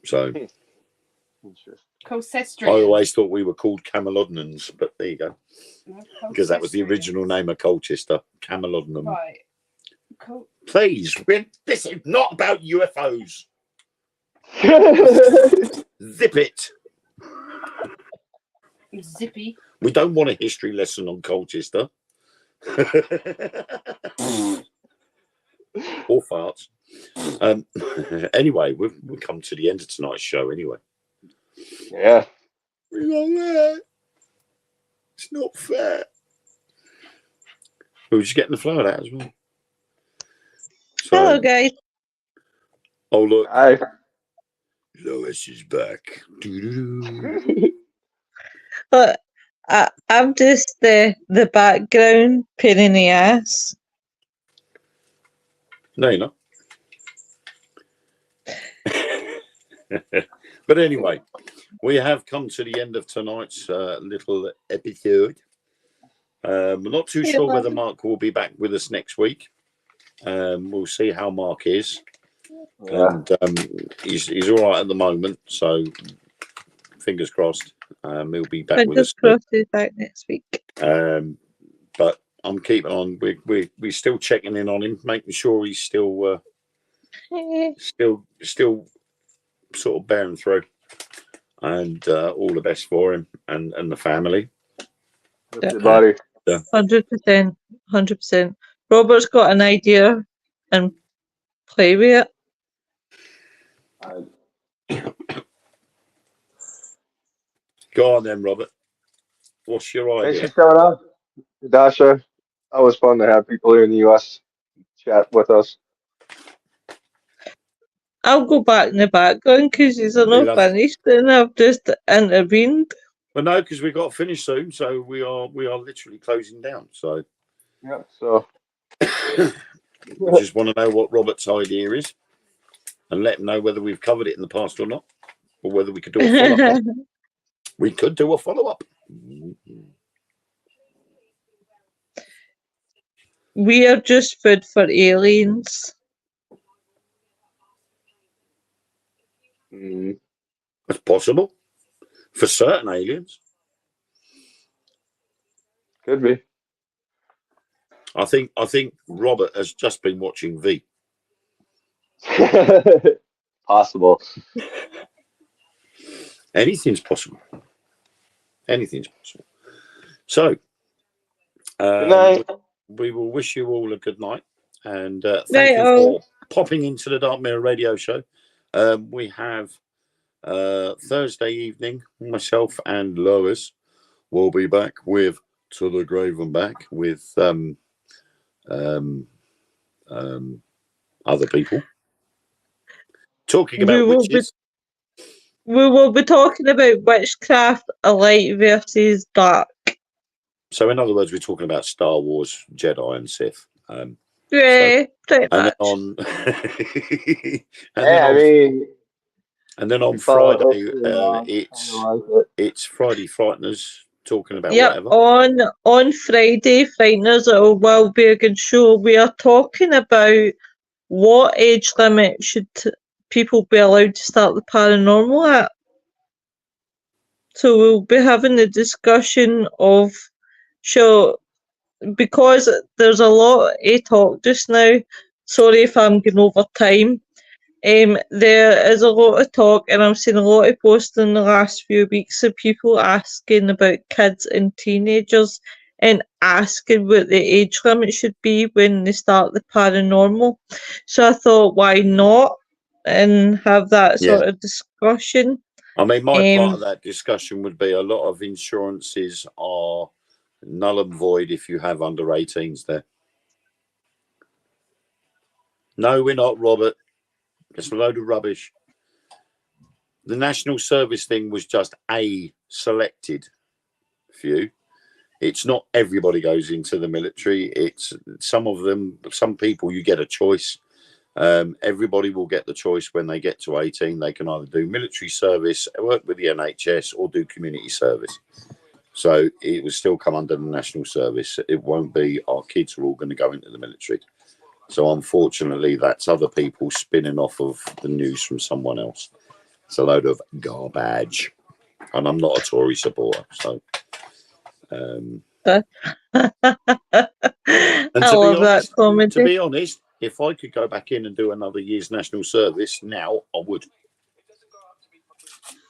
So Colcestrians. I always thought we were called Camelodnans, but there you go. No, because that was the original name of Colchester, Camelodnum. Right. Please, this is not about UFOs. Zip it. Zippy. We don't want a history lesson on Colchester. Or farts. Anyway, we've come to the end of tonight's show anyway. Yeah. It's not fair. We were just getting the flow of that as well. So, hello, guys. Oh, look. Hi. Lois is back. But I'm just the background pain in the ass. No, you're not. But anyway, we have come to the end of tonight's little episode. We're not too sure whether Mark will be back with us next week. We'll see how Mark is. Yeah. And he's all right at the moment, so fingers crossed. He'll be back with us. Fingers crossed he's back next week. But I'm keeping on. We're still checking in on him, making sure he's still sort of bearing through. And all the best for him and the family. Everybody. 100%. 100%. Robert's got an idea and play with it. Go on then, Robert. What's your idea? Thanks for showing up, Dasha. Always fun to have people here in the US chat with us. I'll go back in the background because he's not finished and I've just intervened. Well, no, because we've got to finish soon, so we are literally closing down. So, yeah. So, we just want to know what Robert's idea is, and let him know whether we've covered it in the past or not, or whether we could do a follow-up. We could do a follow-up. We are just food for aliens. That's possible. for certain aliens. Could be. I think Robert has just been watching V. Possible. Anything's possible. Anything's possible. So, Good night. we will wish you all a good night, and thank Night you all. for popping into the Dark Mirror Radio Show. We have Thursday evening. Myself and Lois will be back with To the Grave and Back with other people talking about witches. We will be talking about witchcraft, light versus dark. So, in other words, we're talking about Star Wars, Jedi, and Sith. Yeah, pretty And then much. on, and then on Follow Friday, us along. it's Friday Frighteners talking about Yep, whatever. on Friday, Frighteners, it will be a good show. We are talking about what age limit should people be allowed to start the paranormal at. So we'll be having a discussion of, because there's a lot of talk just now. Sorry if I'm going over time. There is a lot of talk, and I'm seeing a lot of posts in the last few weeks of people asking about kids and teenagers and asking what the age limit should be when they start the paranormal. So I thought, why not? And have that sort of discussion. I mean, my part of that discussion would be a lot of insurances are null and void if you have under 18s there. No, we're not, Robert. It's a load of rubbish. The national service thing was just a selected few. It's not everybody goes into the military. It's some of them, some people you get a choice. Everybody will get the choice when they get to 18. They can either do military service, work with the NHS, or do community service. So it will still come under the national service. It won't be our kids are all going to go into the military. So unfortunately, that's other people spinning off of the news from someone else. It's a load of garbage. And I'm not a Tory supporter, so... I love that comedy. To be honest, if I could go back in and do another year's national service now, I would.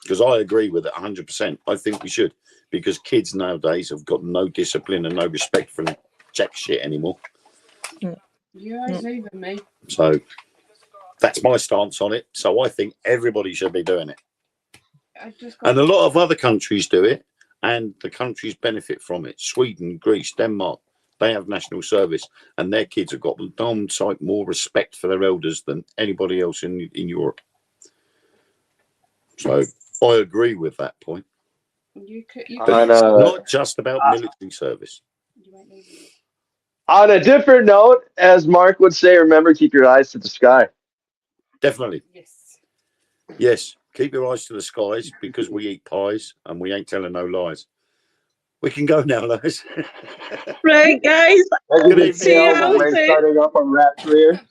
Because I agree with it 100%. I think we should. Because kids nowadays have got no discipline and no respect for jack shit anymore. You ain't leaving me. So that's my stance on it. So I think everybody should be doing it. And a lot of other countries do it, and the countries benefit from it. Sweden, Greece, Denmark, they have national service, and their kids have got damn sight more respect for their elders than anybody else in Europe. So I agree with that point. But it's not just about military service. On a different note, as Mark would say, remember, keep your eyes to the sky. Definitely. Yes. Yes. Keep your eyes to the skies because we eat pies and we ain't telling no lies. We can go now, Lois. Right, guys. As you can See you tell, all we're soon. starting up a rap career.